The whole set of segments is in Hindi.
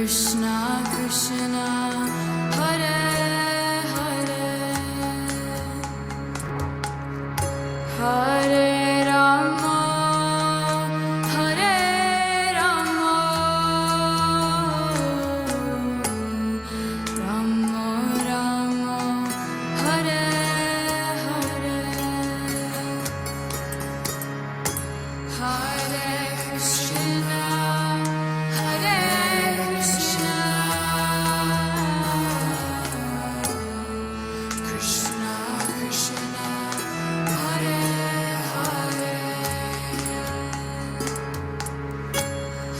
Krishna Krishna Hare Hare Hare Rama Hare Rama Rama Rama Hare Hare Hare Krishna Hare Krishna Krishna Krishna Hare Hare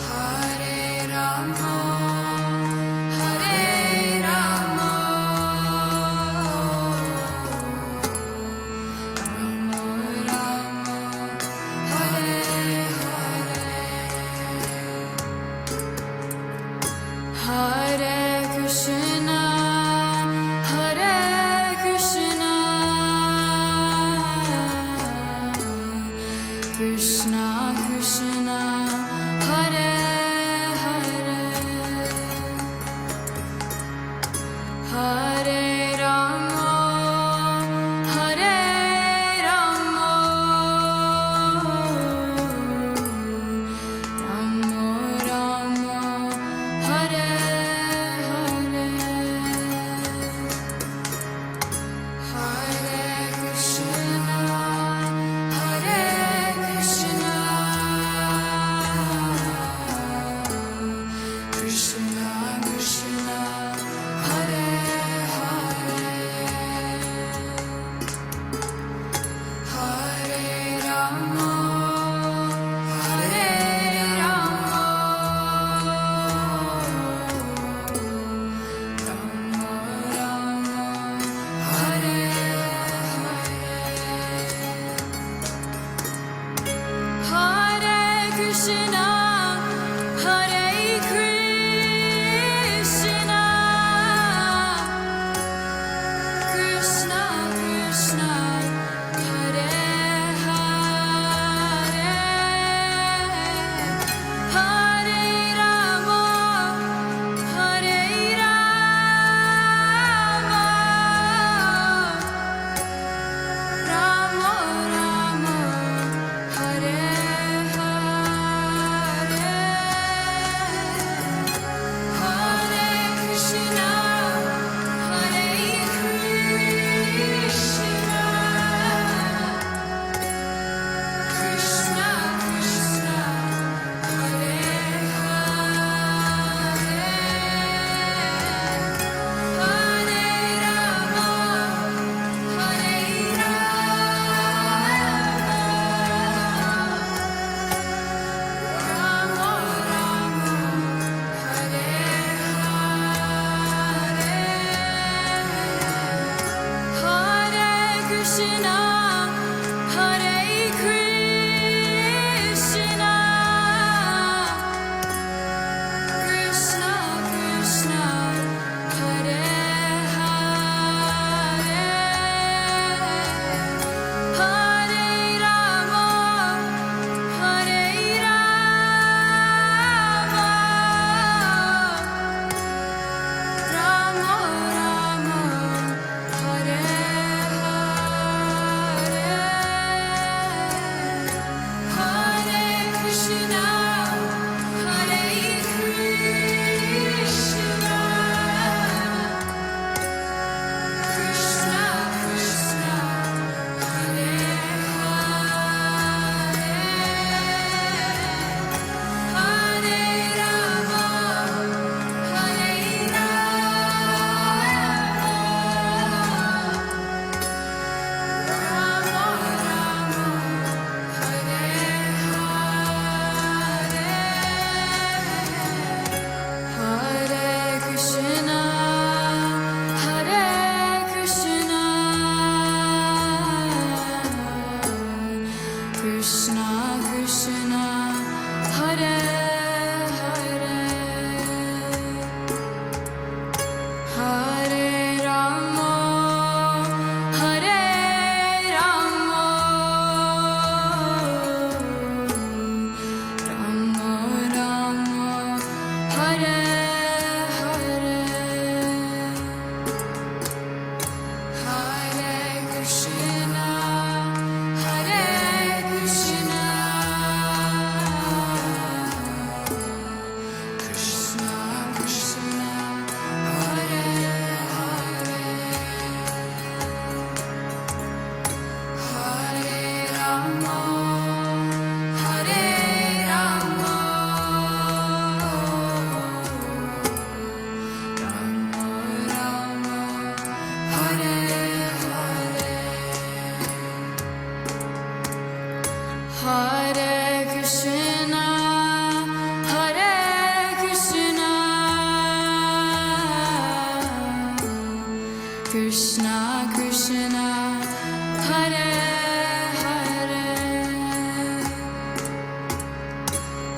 Hare Rama Hare Rama Rama Rama Hare Hare Hare Krishna Hare Krishna Krishna Krishna Hare Hare Hare Rama Hare Rama Rama Rama Hare Hare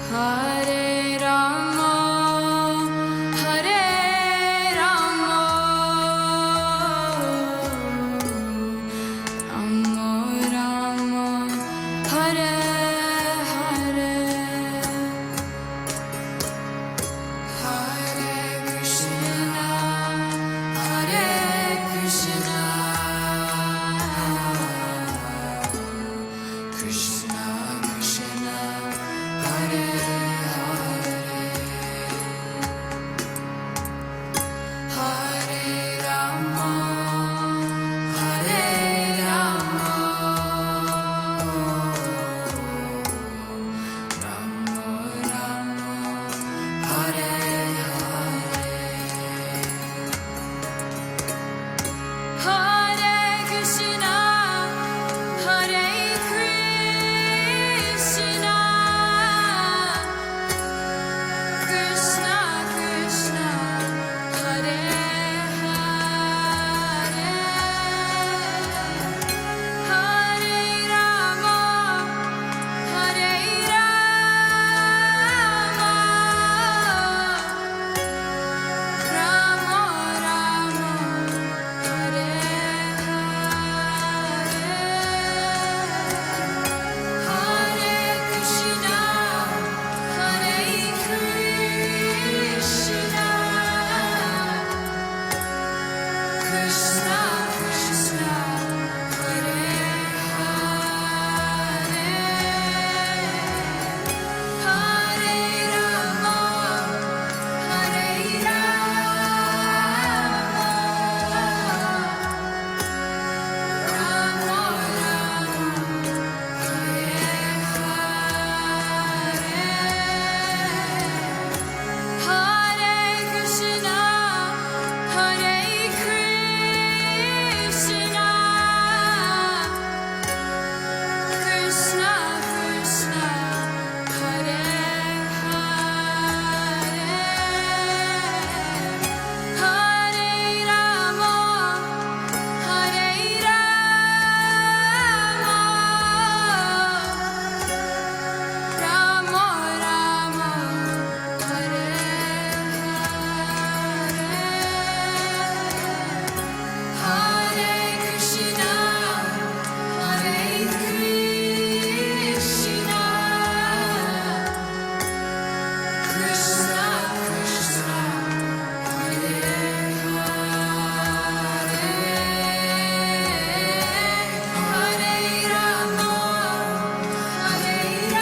Hare Rama, Hare Rama, Rama Rama, Hare Hare, Hare Krishna, Hare Krishna, Krishna Krishna, Hare Hare Rama, Hare Rama, Rama Rama, Hare Hare Krishna, Hare Krishna, Krishna Krishna, Hare Hare, Hare Rama, Hare Rama, Rama Rama, Hare Hare, Hare Krishna, Hare Krishna, Krishna Krishna, Hare Hare, Hare Rama, Hare Rama, Hare Krishna, Hare Krishna, Krishna Krishna, Hare Hare, Hare Rama, Hare Rama, Rama Rama, Hare Hare, Hare Krishna, Hare Krishna, Krishna Krishna, Hare Hare, Hare Rama, Hare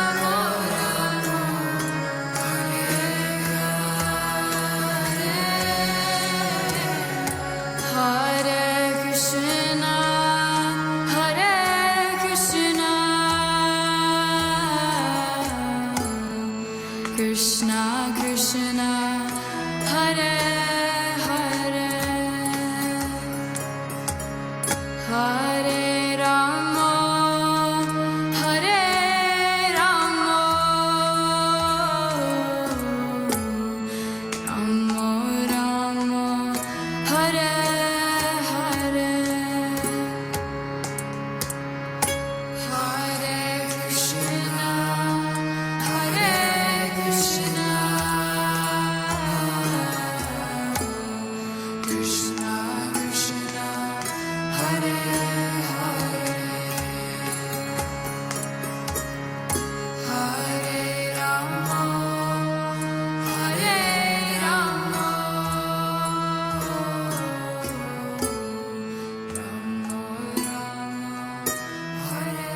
Rama, Rama Hare Krishna, Hare Krishna, Krishna Krishna, Hare Hare, Hare Rama, Hare Rama, Rama Rama, Hare Hare, Hare Krishna, Hare Krishna, Krishna Krishna, Hare Hare, Hare Rama, Hare Rama, Rama Rama, Hare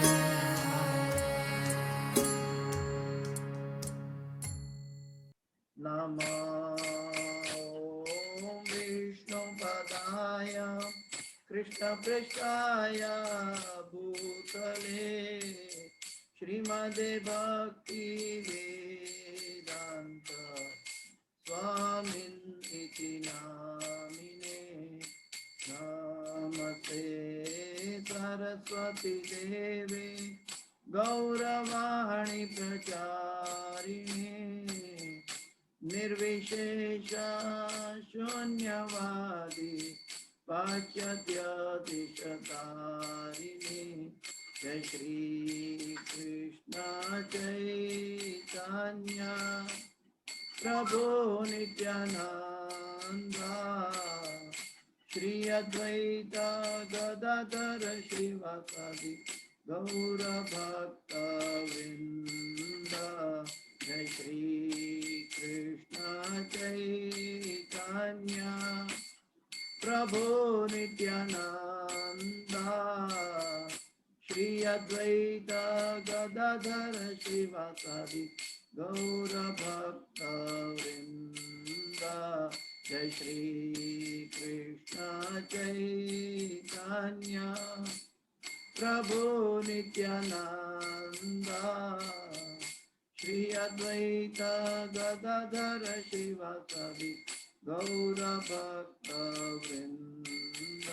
Namo Vishnu Padaya Krishna Prestaya Bhutale Srimade Bhakti Vedanta Swamin iti namine Namaste Saraswati Devi Gauravani Pracharine Nirvishesha Shunyavadi Pachyatya Dishatari जय श्री कृष्ण चैतन्य प्रभु नित्यानंद श्री अद्वैत गदाधर श्रीवासादि गौर भक्त वृंद जय श्री कृष्ण चैतन्य प्रभु नित्यानंद श्री अद्वैत गदाधर श्रीवासादि गौर भक्त वृंद जय श्री कृष्ण चैतन्य प्रभु नित्यानंद श्री अद्वैत गदाधर श्रीवासादि गौर भक्त वृंद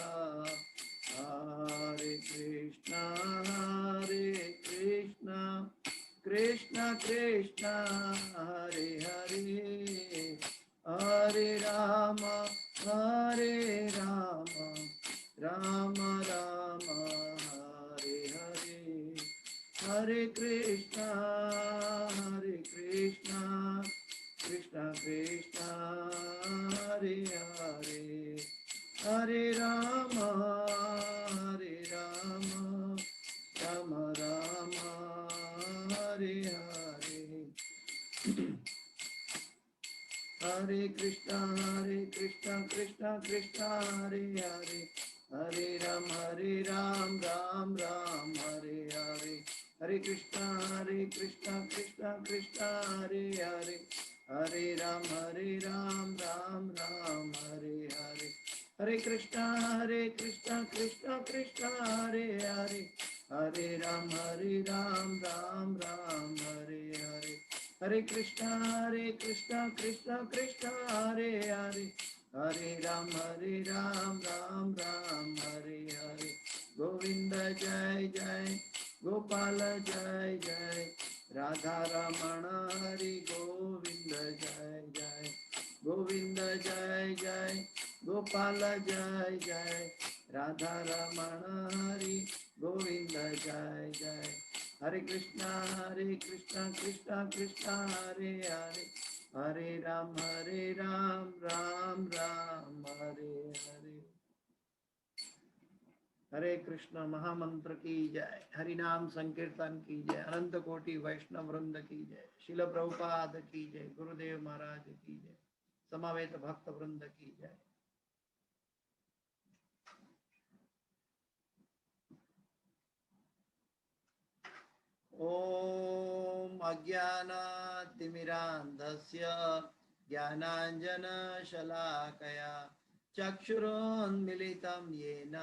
हरे कृष्ण कृष्ण कृष्ण हरे हरे हरे राम राम राम हरे हरे हरे कृष्ण कृष्ण कृष्ण हरे हरे हरे राम राम राम हरे हरे हरे कृष्ण कृष्ण कृष्ण हरे हरे हरे राम राम राम हरे हरे हरे कृष्ण कृष्ण कृष्ण हरे हरे हरे राम राम राम हरे हरे हरे कृष्ण कृष्ण कृष्ण हरे हरे हरे राम राम राम हरे हरे हरे कृष्ण कृष्ण कृष्ण हरे हरे हरे राम राम हरे हरे गोविंद जय जय गोपाल जय जय राधा रमण हरि गोविंद जय जय गोविंद जय जय गोपाल जय जय राधा रमण हरि गोविंद जय जय हरे कृष्ण कृष्ण कृष्ण हरे हरे हरे राम राम हरे हरे हरे कृष्ण महामंत्र की जय हरि नाम संकीर्तन की जय अनंत कोटि वैष्णव वृंद की जय शिल प्रभुपाद की जय गुरुदेव महाराज की जय समवेत भक्त वृंद की जय ओम अज्ञानातिमिरान्धस्य ज्ञानाञ्जनशलाकया चक्षुरोन्मिलितं येन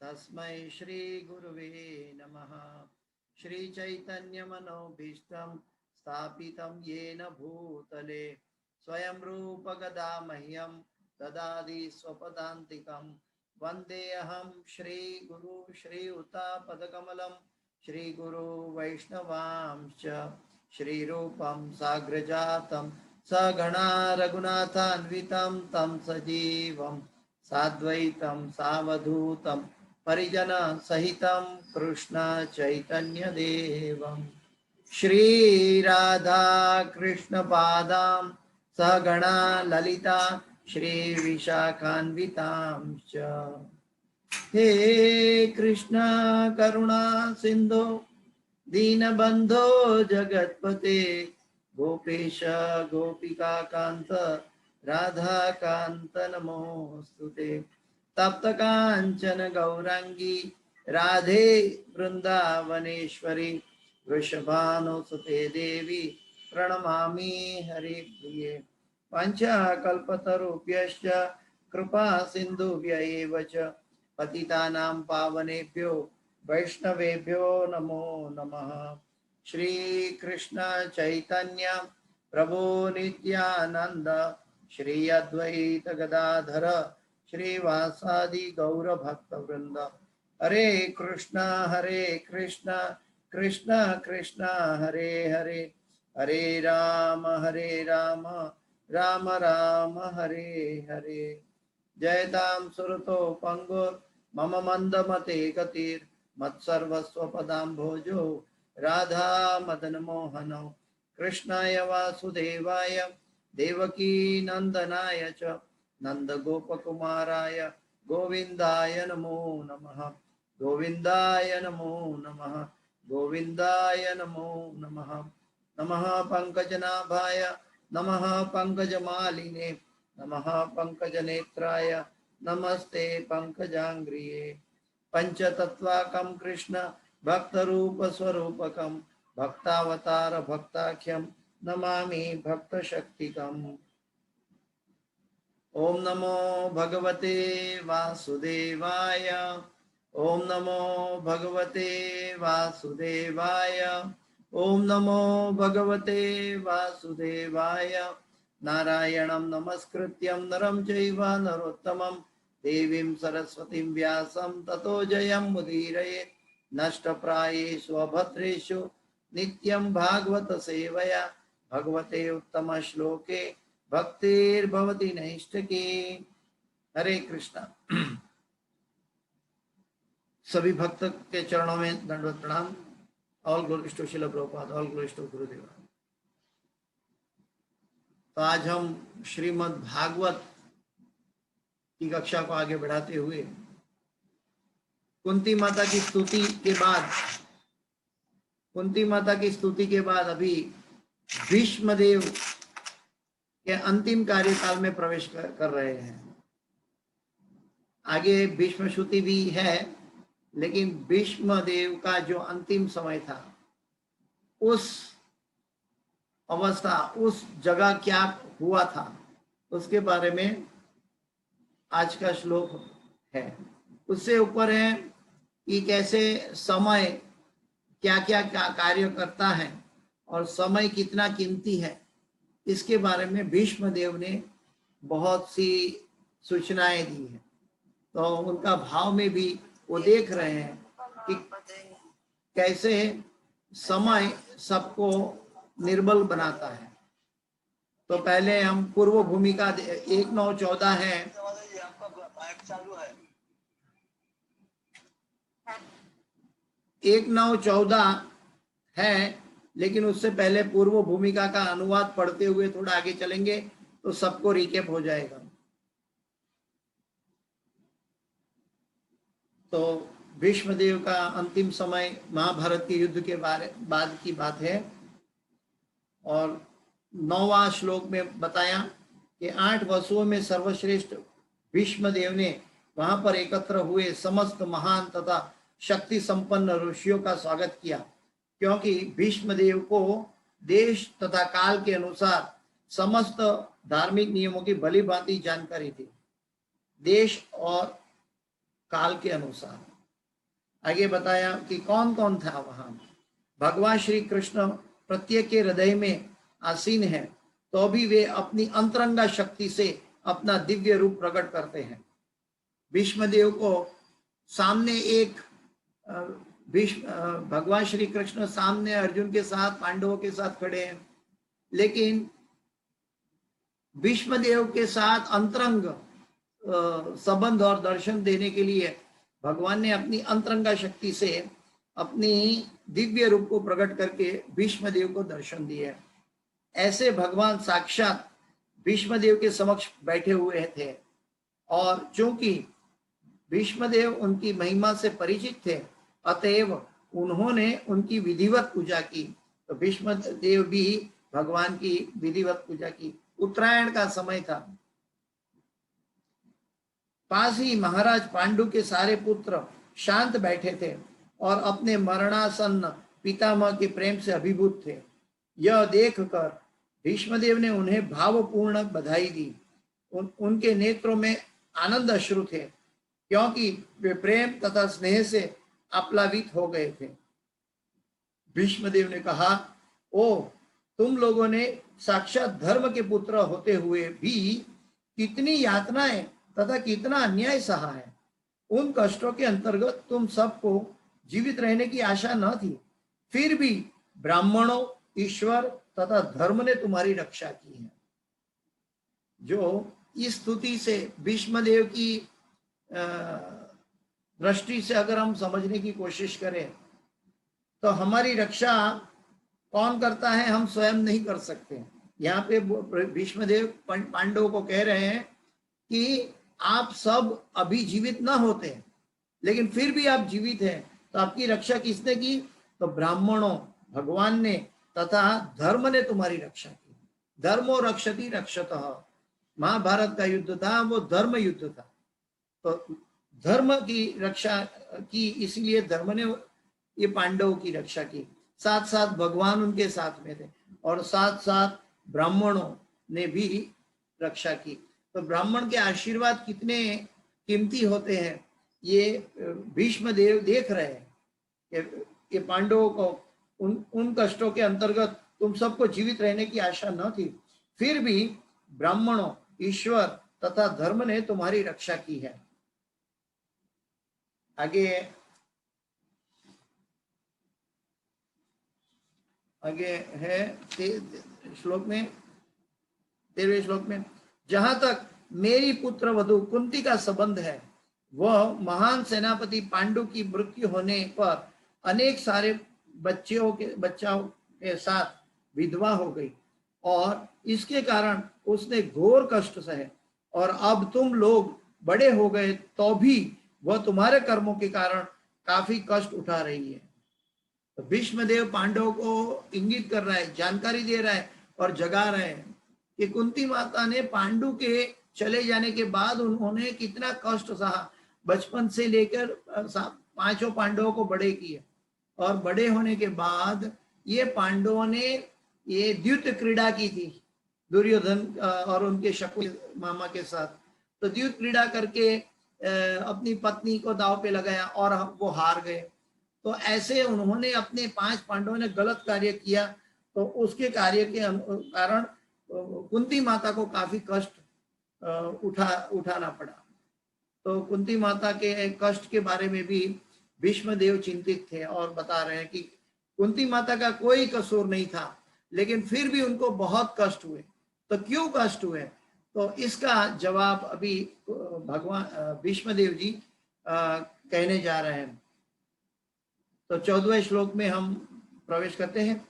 तस्मै श्रीगुरुवे नमः श्रीचैतन्यमनोभीष्टं स्थापितं येन भूतले स्वयं रूपगदा मह्यं ददाति स्वपदान्तिकं वन्देऽहं श्रीगुरु श्रीयुतापदकमलं श्रीगुरु वैष्णवांश्च श्रीरूपं साग्रजातं सगणा रघुनाथान्वितं तं सजीवं साद्वैतं सावधूतं परिजनसहितं कृष्ण चैतन्यदेवं श्रीराधा कृष्णपादां सगणा ललिता श्रीविशाखान्वितांश्च हे कृष्णा करुणा सिंधो दीनबंधो जगतपते गोपेश गोपिका कांत राधा कांत नमोस्तुते तप्त कांचन गौरांगी राधे वृंदावनेश्वरी वृषभानुसुते देवी प्रणमामि हरिप्रिये पंचकल्पतरुभ्यश्च कृपा सिन्धुभ्य एव च पतितानां पावनेभ्यो वैष्णवेभ्यो नमो नमः श्री कृष्ण चैतन्य प्रभु नित्यानंद श्री अद्वैत गदाधर श्रीवासादि गौर भक्त वृंद हरे कृष्ण कृष्ण कृष्ण हरे हरे हरे राम राम राम हरे हरे जयतां सुरतो पंगुर मम मंदमते गतिर् मत्सर्वस्व पदाम्भोजो राधा मदन मोहनो कृष्णाय वासुदेवाय देवकी नंदनाय च नंद गोपकुमाराय गोविंदाय नमो नमः गोविंदाय नमो नमः गोविंदाय नमो नमः नमः पंकजनाभाय नमः पंकजमालिने नमः पंकजनेत्राय नमस्ते पंकजांग्रिये पंचतत्वाकं कृष्ण भक्तरूप स्वरूपकं भक्तावतार भक्ताख्यं नमामि भक्तशक्तिकम् ओम नमो भगवते वासुदेवाय ओम नमो भगवते वासुदेवाय ओम नमो भगवते वासुदेवाय नारायणं नमस्कृत्यं नरं चैव नरोत्तमं देवीं सरस्वतीं व्यासं ततो जयं मुदीरयेत् नष्टप्रायेषु अभद्रेषु नित्यं भागवत सेवया भगवते उत्तम श्लोके भक्तिर्भवति नैष्ठिकी। हरे कृष्णा। सभी भक्त के चरणों में दंडवत प्रणाम। All glories to Srila Prabhupada, all glories to Gurudev. तो आज हम श्रीमद् भागवत की कक्षा को आगे बढ़ाते हुए कुंती माता की स्तुति के बाद अभी भीष्मदेव के अंतिम कार्यकाल में प्रवेश कर रहे हैं। आगे भीष्म श्रुति भी है, लेकिन भीष्मदेव का जो अंतिम समय था, उस अवस्था, उस जगह क्या हुआ था, उसके बारे में आज का श्लोक है। उससे ऊपर है कि कैसे समय क्या क्या कार्य करता है और समय कितना कीमती है, इसके बारे में भीष्मदेव ने बहुत सी सूचनाएं दी हैं। तो उनका भाव में भी वो देख रहे हैं कि कैसे समय सबको निर्बल बनाता है। तो पहले हम पूर्व भूमिका 1-9-14 है। 1-9-14 है, लेकिन उससे पहले पूर्व भूमिका का अनुवाद पढ़ते हुए थोड़ा आगे चलेंगे तो सबको रिकेप हो जाएगा। तो भीष्मदेव का अंतिम समय महाभारत के युद्ध के बाद की बात है। और 9वां श्लोक में बताया कि 8 वसुओं में सर्वश्रेष्ठ भीष्मदेव ने वहां पर एकत्र हुए समस्त महान तथा शक्ति संपन्न ऋषियों का स्वागत किया, क्योंकि भीष्मदेव को देश तथा काल के अनुसार समस्त धार्मिक नियमों की भली भांति जानकारी थी। देश और काल के अनुसार आगे बताया कि कौन कौन था वहां। भगवान श्री कृष्ण प्रत्येक के हृदय में आसीन है, तो भी वे अपनी अंतरंगा शक्ति से अपना दिव्य रूप प्रकट करते हैं। भीष्मदेव को सामने एक भगवान श्री कृष्ण सामने अर्जुन के साथ, पांडवों के साथ खड़े हैं, लेकिन भीष्मदेव के साथ अंतरंग संबंध और दर्शन देने के लिए भगवान ने अपनी अंतरंगा शक्ति से अपनी दिव्य रूप को प्रकट करके भीष्मदेव को दर्शन दिए। ऐसे भगवान साक्षात भीष्मदेव के समक्ष बैठे हुए थे, और चूंकि भीष्मदेव उनकी महिमा से परिचित थे, अतएव उन्होंने उनकी विधिवत पूजा की। तो भीष्मदेव भी भगवान की विधिवत पूजा की। उत्तरायण का समय था। पास ही महाराज पांडु के सारे पुत्र शांत बैठे थे और अपने मरणासन्न पितामह के प्रेम से अभिभूत थे। यह देखकर भीष्मदेव ने उन्हें भावपूर्ण बधाई दी। उनके नेत्रों में आनंद अश्रु थे, क्योंकि वे प्रेम तथा स्नेह से आप्लावित हो गए थे। भीष्मदेव ने कहा, ओ तुम लोगों ने साक्षात धर्म के पुत्र होते हुए भी कितनी यातनाएं तथा कितना अन्याय सहा है। उन कष्टों के अंतर्गत तुम सबको जीवित रहने की आशा न थी, फिर भी ब्राह्मणों, ईश्वर तथा धर्म ने तुम्हारी रक्षा की है। जो इस स्तुति से भीष्मदेव की दृष्टि से अगर हम समझने की कोशिश करें तो हमारी रक्षा कौन करता है, हम स्वयं नहीं कर सकते। यहाँ पे भीष्मदेव पांडवों को कह रहे हैं कि आप सब अभी जीवित ना होते लेकिन फिर भी आप जीवित हैं, तो आपकी रक्षा किसने की? तो ब्राह्मणों, भगवान ने तथा धर्म ने तुम्हारी रक्षा की। धर्मो रक्षति रक्षतः, महाभारत का युद्ध था वो धर्म युद्ध था, तो धर्म की रक्षा की, इसलिए धर्म ने ये पांडवों की रक्षा की। साथ साथ भगवान उनके साथ में थे और साथ साथ ब्राह्मणों ने भी रक्षा की। तो ब्राह्मण के आशीर्वाद कितने कीमती होते हैं ये भीष्म देव देख रहे हैं कि ये पांडवों को उन कष्टों के अंतर्गत तुम सबको जीवित रहने की आशा न थी, फिर भी ब्राह्मणों, ईश्वर तथा धर्म ने तुम्हारी रक्षा की है। आगे है श्लोक में, 13वें श्लोक में, जहां तक मेरी पुत्र वधु कुंती का संबंध है, वह महान सेनापति पांडु की मृत्यु होने पर अनेक सारे बच्चों के साथ विधवा हो गई और इसके कारण उसने घोर कष्ट सहे, और अब तुम लोग बड़े हो गए तो भी वह तुम्हारे कर्मों के कारण काफी कष्ट उठा रही है। तो भीष्मदेव पांडवों को इंगित कर रहा है, जानकारी दे रहा है और जगा रहे हैं कि कुंती माता ने पांडु के चले जाने के बाद उन्होंने कितना कष्ट सहा। बचपन से लेकर 5 पांडवों को बड़े किए और बड़े होने के बाद ये पांडवों ने ये द्यूत क्रीड़ा की थी दुर्योधन और उनके शकुनी मामा के साथ। तो द्यूत क्रीड़ा करके अपनी पत्नी को दाव पे लगाया और वो हार गए। तो ऐसे उन्होंने अपने 5 पांडवों ने गलत कार्य किया, तो उसके कार्य के कारण कुंती माता को काफी कष्ट उठाना पड़ा। तो कुंती माता के कष्ट के बारे में भी भीष्मदेव चिंतित थे और बता रहे हैं कि कुंती माता का कोई कसूर नहीं था लेकिन फिर भी उनको बहुत कष्ट हुए। तो क्यों कष्ट हुए, तो इसका जवाब अभी भगवान भीष्मदेव जी कहने जा रहे हैं। तो 14वें श्लोक में हम प्रवेश करते हैं।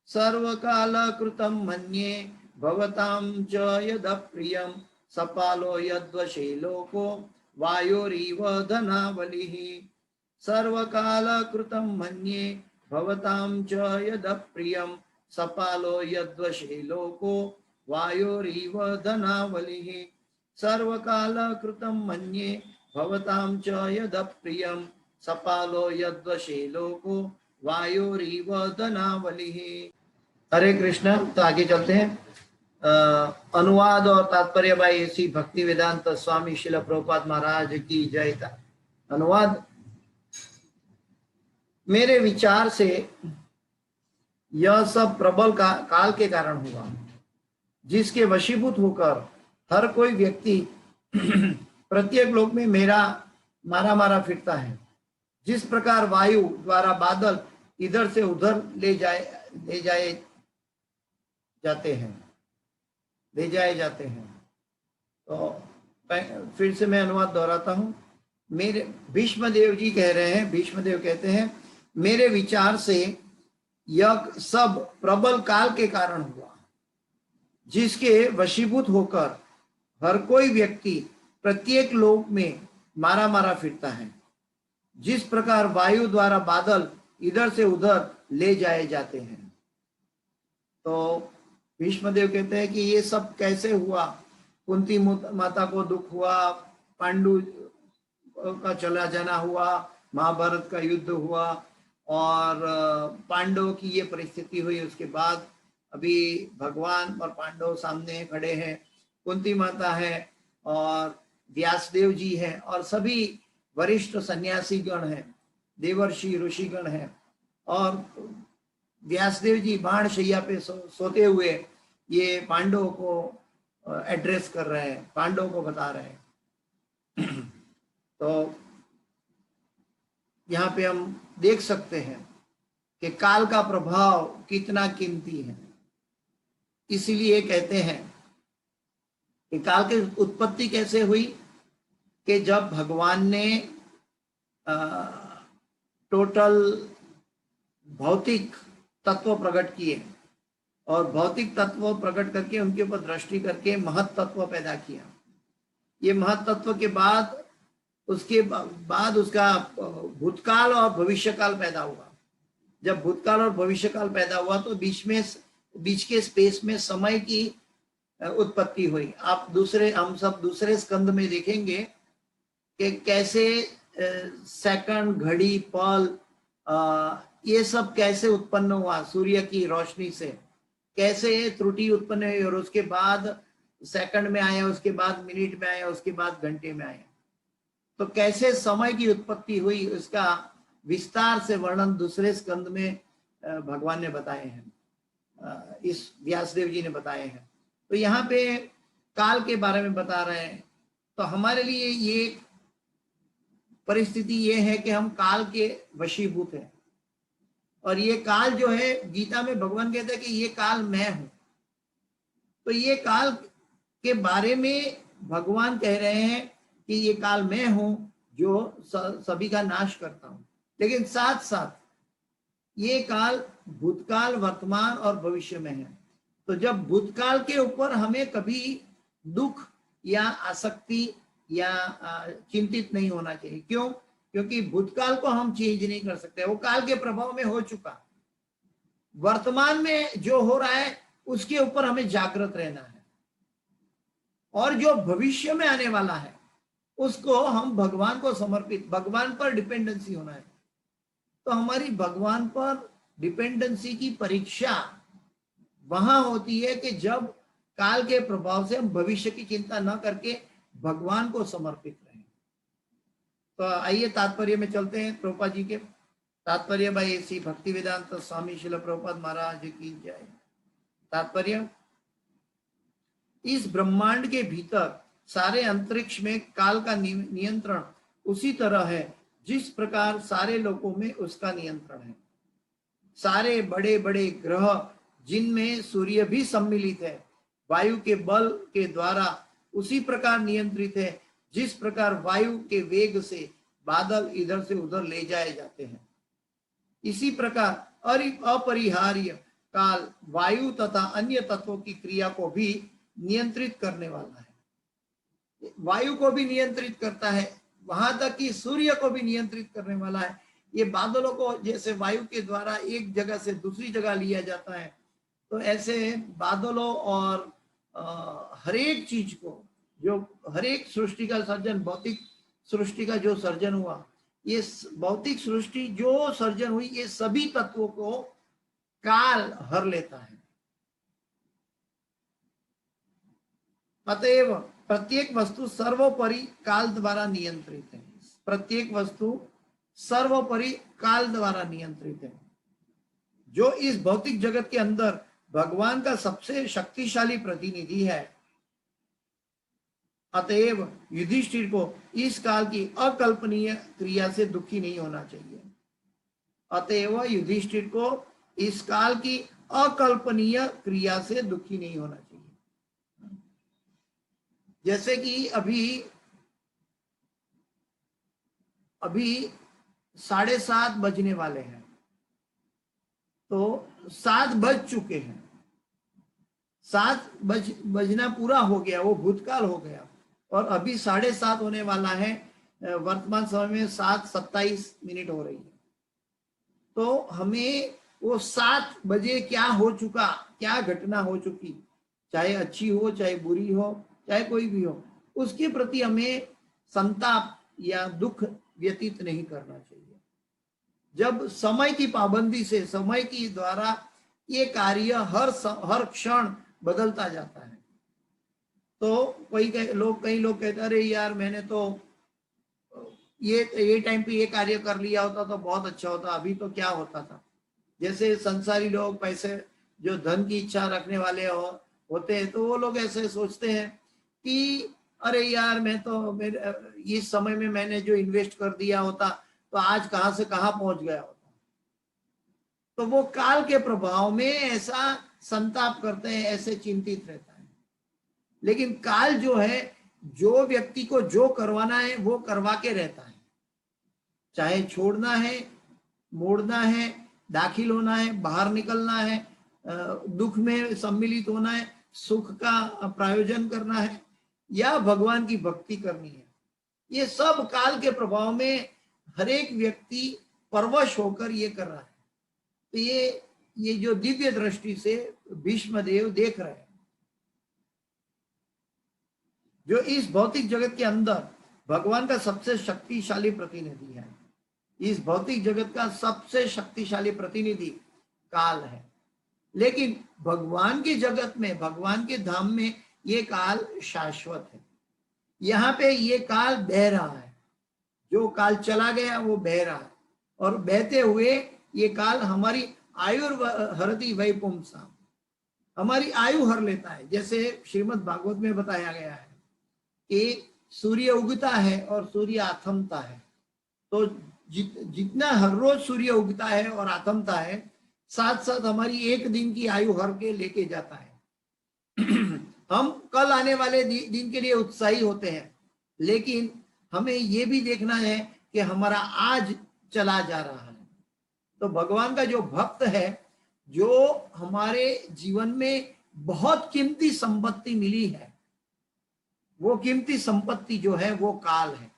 सर्वकाल कृतं मन्ये भवतां च यद प्रियं सपालो यद्वशे लोको वायोरिव धनावलिः। सर्वकाल कृतं मन्ये भवतां च यद प्रियं सपालो यद्वशे लोको वायोरिव धनावलिः। सर्वकाल कृतं मन्ये भवतां च यद प्रियं सपालो यद्वशे लोको वायोरिव धनावलिः। हरे कृष्ण। तो आगे चलते हैं। अनुवाद और तात्पर्य बाई श्री भक्ति वेदांत स्वामी शिल प्रभुपाद महाराज की जय। अनुवाद। मेरे विचार से यह सब प्रबल काल के कारण हुआ, जिसके वशीभूत होकर हर कोई व्यक्ति प्रत्येक लोक में मारा फिरता है। जिस प्रकार वायु द्वारा बादल इधर से उधर ले जाए जाते हैं। तो फिर से मैं अनुवाद दोहराता हूँ। मेरे भीष्मदेव जी कह रहे हैं, भीष्मदेव कहते हैं, मेरे विचार से यह सब प्रबल काल के कारण हुआ, जिसके वशीभूत होकर हर कोई व्यक्ति प्रत्येक लोक में मारा फिरता है। जिस प्रकार वायु द्वारा बादल इधर से उधर ले जाए जाते हैं। तो भीष्मदेव कहते हैं कि ये सब कैसे हुआ। कुंती माता को दुख हुआ, पांडु का चला जाना हुआ, महाभारत का युद्ध हुआ और पांडवों की ये परिस्थिति हुई। उसके बाद अभी भगवान और पांडव सामने खड़े हैं, कुंती माता है और व्यासदेव जी हैं और सभी वरिष्ठ सन्यासी गण हैं, देवर्षि ऋषिगण हैं। और व्यासदेव जी बाण शैया पे सोते हुए ये पांडवों को एड्रेस कर रहे हैं, पांडवों को बता रहे हैं। तो यहाँ पे हम देख सकते हैं कि काल का प्रभाव कितना कीमती है। इसीलिए कहते हैं कि काल की उत्पत्ति कैसे हुई, कि जब भगवान ने टोटल भौतिक तत्व प्रकट किए और भौतिक तत्व प्रकट करके उनके ऊपर दृष्टि करके महत तत्व पैदा किया। ये महत तत्व के बाद उसके बाद उसका भूतकाल और भविष्यकाल पैदा हुआ। जब भूतकाल और भविष्यकाल पैदा हुआ तो बीच के स्पेस में समय की उत्पत्ति हुई। हम सब दूसरे स्कंद में देखेंगे कि कैसे सेकंड, घड़ी, पल, ये सब कैसे उत्पन्न हुआ सूर्य की रोशनी से, कैसे त्रुटि उत्पन्न हुई और उसके बाद सेकंड में आया, उसके बाद मिनट में आया, उसके बाद घंटे में आया। तो कैसे समय की उत्पत्ति हुई उसका विस्तार से वर्णन दूसरे स्कंद में भगवान ने बताए हैं, इस व्यासदेव जी ने बताए हैं। तो यहाँ पे काल के बारे में बता रहे हैं। तो हमारे लिए ये परिस्थिति ये है कि हम काल के वशीभूत हैं और ये काल जो है, गीता में भगवान कहते हैं कि ये काल मैं हूं। तो ये काल के बारे में भगवान कह रहे हैं कि ये काल मैं हूं जो सभी का नाश करता हूं। लेकिन साथ साथ ये काल भूतकाल, वर्तमान और भविष्य में है। तो जब भूतकाल के ऊपर हमें कभी दुख या आसक्ति या चिंतित नहीं होना चाहिए। क्यों? क्योंकि भूतकाल को हम चेंज नहीं कर सकते, वो काल के प्रभाव में हो चुका। वर्तमान में जो हो रहा है उसके ऊपर हमें जागृत रहना है और जो भविष्य में आने वाला है उसको हम भगवान को समर्पित, भगवान पर डिपेंडेंसी होना है। तो हमारी भगवान पर डिपेंडेंसी की परीक्षा वहां होती है कि जब काल के प्रभाव से हम भविष्य की चिंता न करके भगवान को समर्पित रहें। तो आइए तात्पर्य में चलते हैं। प्रभुपाद जी के तात्पर्य बाई श्री भक्ति वेदांत स्वामी शिल प्रभुपाद महाराज की जय। तात्पर्य, इस ब्रह्मांड के भीतर सारे अंतरिक्ष में काल का नियंत्रण उसी तरह है जिस प्रकार सारे लोकों में उसका नियंत्रण है। सारे बड़े बड़े ग्रह जिनमें सूर्य भी सम्मिलित है वायु के बल के द्वारा उसी प्रकार नियंत्रित है जिस प्रकार वायु के वेग से बादल इधर से उधर ले जाए जाते हैं। इसी प्रकार अपरिहार्य काल वायु तथा अन्य तत्वों की क्रिया को भी नियंत्रित करने वाला है। वायु को भी नियंत्रित करता है, वहां तक कि सूर्य को भी नियंत्रित करने वाला है। ये बादलों को जैसे वायु के द्वारा एक जगह से दूसरी जगह लिया जाता है, तो ऐसे बादलों और हर एक चीज को, जो हर एक सृष्टि का सर्जन, भौतिक सृष्टि का जो सर्जन हुआ, ये भौतिक सृष्टि जो सर्जन हुई, ये सभी तत्वों को काल हर लेता है। अतएव प्रत्येक वस्तु सर्वोपरि काल द्वारा नियंत्रित है। प्रत्येक वस्तु सर्वोपरि काल द्वारा नियंत्रित है। जो इस भौतिक जगत के अंदर भगवान का सबसे शक्तिशाली प्रतिनिधि है, अतएव युधिष्ठिर को इस काल की अकल्पनीय क्रिया से दुखी नहीं होना चाहिए। अतएव युधिष्ठिर को इस काल की अकल्पनीय क्रिया से दुखी नहीं होना चाहिए। जैसे कि अभी 7:30 बजने वाले हैं, तो 7 बज चुके हैं, 7 बजना पूरा हो गया, वो भूतकाल हो गया और अभी 7:30 होने वाला है। वर्तमान समय में 7:27 हो रही है। तो हमें वो 7 बजे क्या हो चुका, क्या घटना हो चुकी, चाहे अच्छी हो चाहे बुरी हो चाहे कोई भी हो, उसके प्रति हमें संताप या दुख व्यतीत नहीं करना चाहिए। जब समय की पाबंदी से, समय की द्वारा ये कार्य हर क्षण बदलता जाता है, तो कई लोग कहते हैं, अरे यार मैंने तो ये टाइम पे ये कार्य कर लिया होता तो बहुत अच्छा होता, अभी तो क्या होता था। जैसे संसारी लोग, पैसे, जो धन की इच्छा रखने वाले होते हैं, तो वो लोग ऐसे सोचते हैं कि अरे यार मैं तो इस समय में मैंने जो इन्वेस्ट कर दिया होता तो आज कहां से कहां पहुंच गया होता। तो वो काल के प्रभाव में ऐसा संताप करते हैं, ऐसे चिंतित रहता है। लेकिन काल जो है, जो व्यक्ति को जो करवाना है वो करवा के रहता है। चाहे छोड़ना है, मोड़ना है, दाखिल होना है, बाहर निकलना है, दुख में सम्मिलित होना है, सुख का प्रायोजन करना है, या भगवान की भक्ति करनी है, ये सब काल के प्रभाव में हर एक व्यक्ति परवश होकर ये कर रहा है। तो ये जो दिव्य दृष्टि से भीष्मदेव देख रहे हैं, जो इस भौतिक जगत के अंदर भगवान का सबसे शक्तिशाली प्रतिनिधि है, इस भौतिक जगत का सबसे शक्तिशाली प्रतिनिधि काल है। लेकिन भगवान के जगत में, भगवान के धाम में ये काल शाश्वत है। यहाँ पे ये काल बह रहा है, जो काल चला गया वो बह रहा है, और बहते हुए ये काल हमारी आयुर्हरति वैपुंसा, हमारी आयु हर लेता है। जैसे श्रीमद् भागवत में बताया गया है कि सूर्य उगता है और सूर्य आथमता है, तो जितना हर रोज सूर्य उगता है और आथमता है, साथ साथ हमारी एक दिन की आयु हर के लेके जाता है। हम कल आने वाले दिन के लिए उत्साही होते हैं, लेकिन हमें ये भी देखना है कि हमारा आज चला जा रहा है। तो भगवान का जो भक्त है, जो हमारे जीवन में बहुत कीमती संपत्ति मिली है, वो कीमती संपत्ति जो है वो काल है।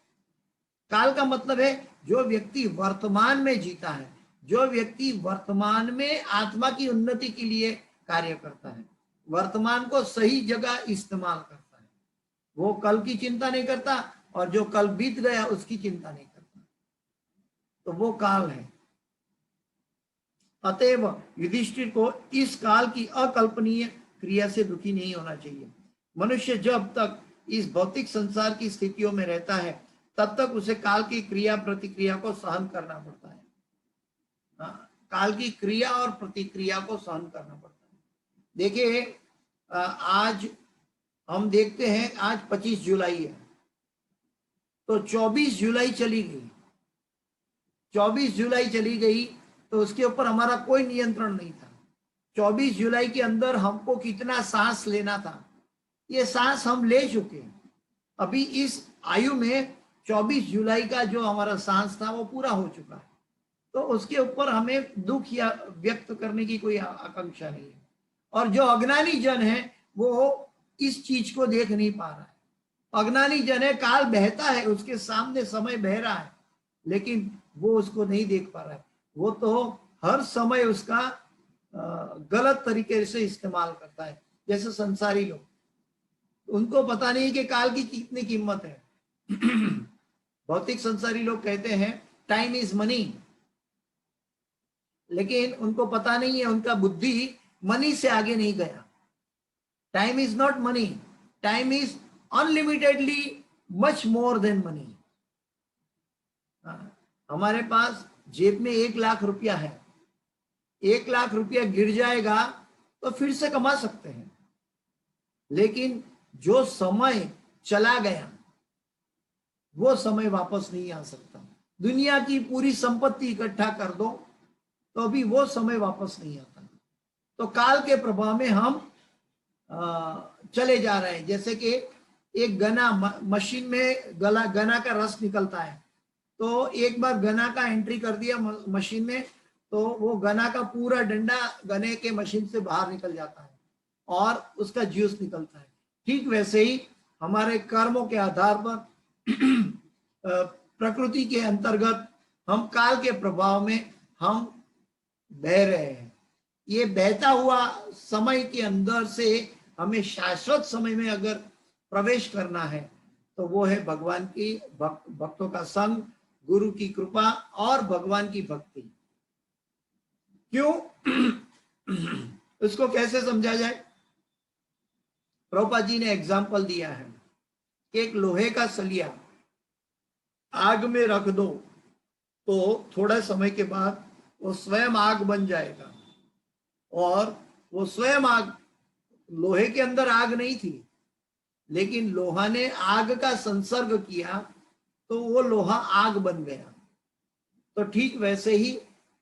काल का मतलब है जो व्यक्ति वर्तमान में जीता है, जो व्यक्ति वर्तमान में आत्मा की उन्नति के लिए कार्य करता है, वर्तमान को सही जगह इस्तेमाल करता है, वो कल की चिंता नहीं करता, और जो कल बीत गया उसकी चिंता नहीं करता, तो वो काल है। अतएव युधिष्ठिर को इस काल की अकल्पनीय क्रिया से दुखी नहीं होना चाहिए। मनुष्य जब तक इस भौतिक संसार की स्थितियों में रहता है, तब तक उसे काल की क्रिया प्रतिक्रिया को सहन करना पड़ता है। काल की क्रिया और प्रतिक्रिया को सहन करना पड़ता है। देखिए, आज हम देखते हैं, आज 25 जुलाई है, तो 24 जुलाई चली गई, 24 जुलाई चली गई, तो उसके ऊपर हमारा कोई नियंत्रण नहीं था। 24 जुलाई के अंदर हमको कितना सांस लेना था, ये सांस हम ले चुके हैं। अभी इस आयु में 24 जुलाई का जो हमारा सांस था वो पूरा हो चुका है, तो उसके ऊपर हमें दुख या व्यक्त करने की कोई आकांक्षा नहीं है। और जो अज्ञानी जन है वो इस चीज को देख नहीं पा रहा है। अज्ञानी जन है, काल बहता है, उसके सामने समय बह रहा है, लेकिन वो उसको नहीं देख पा रहा है। वो तो हर समय उसका गलत तरीके से इस्तेमाल करता है। जैसे संसारी लोग, उनको पता नहीं कि काल की कितनी कीमत है। भौतिक संसारी लोग कहते हैं टाइम इज मनी, लेकिन उनको पता नहीं है, उनका बुद्धि मनी से आगे नहीं गया। Time is not money, time is unlimitedly much more than money. हमारे पास जेब में 1 लाख रुपया है, 1 लाख रुपया गिर जाएगा तो फिर से कमा सकते हैं, लेकिन जो समय चला गया वो समय वापस नहीं आ सकता। दुनिया की पूरी संपत्ति इकट्ठा कर दो तो भी वो समय वापस नहीं आता। तो काल के प्रभाव में हम चले जा रहे हैं। जैसे कि एक गना मशीन में गना का रस निकलता है, तो एक बार गना का एंट्री कर दिया मशीन में, तो वो गना का पूरा डंडा गने के मशीन से बाहर निकल जाता है और उसका जूस निकलता है। ठीक वैसे ही हमारे कर्मों के आधार पर प्रकृति के अंतर्गत हम काल के प्रभाव में हम बह रहे हैं। ये बहता हुआ समय के अंदर से हमें शाश्वत समय में अगर प्रवेश करना है, तो वो है भगवान की भक्तों का संग, गुरु की कृपा और भगवान की भक्ति। क्यों? इसको कैसे समझा जाए? प्रभुपाद जी ने एग्जाम्पल दिया है कि एक लोहे का सलिया आग में रख दो तो थोड़ा समय के बाद वो स्वयं आग बन जाएगा, और वो स्वयं आग, लोहे के अंदर आग नहीं थी, लेकिन लोहा ने आग का संसर्ग किया तो वो लोहा आग बन गया। तो ठीक वैसे ही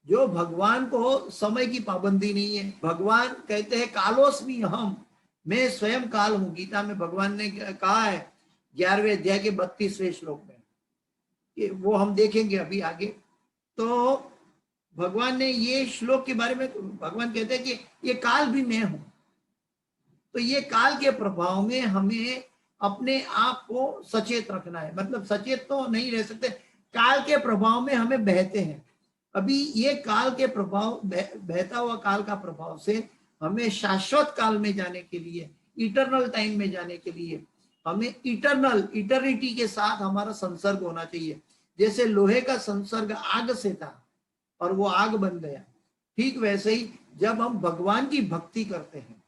जो भगवान को समय की पाबंदी नहीं है। भगवान कहते हैं कालोस्मि हम, मैं स्वयं काल हूं। गीता में भगवान ने कहा है 11वें अध्याय के 32वें श्लोक में। कि वो हम देखेंगे अभी आगे। तो भगवान ने ये श्लोक के बारे में, भगवान कहते हैं कि ये काल भी मैं हूं। तो ये काल के प्रभाव में हमें अपने आप को सचेत रखना है, मतलब सचेत तो नहीं रह सकते, काल के प्रभाव में हमें बहते हैं। अभी ये काल के प्रभाव, बहता हुआ काल का प्रभाव से हमें शाश्वत काल में जाने के लिए, इटर्नल टाइम में जाने के लिए हमें इटर्निटी के साथ हमारा संसर्ग होना चाहिए। जैसे लोहे का संसर्ग आग से था और वो आग बन गया, ठीक वैसे ही जब हम भगवान की भक्ति करते हैं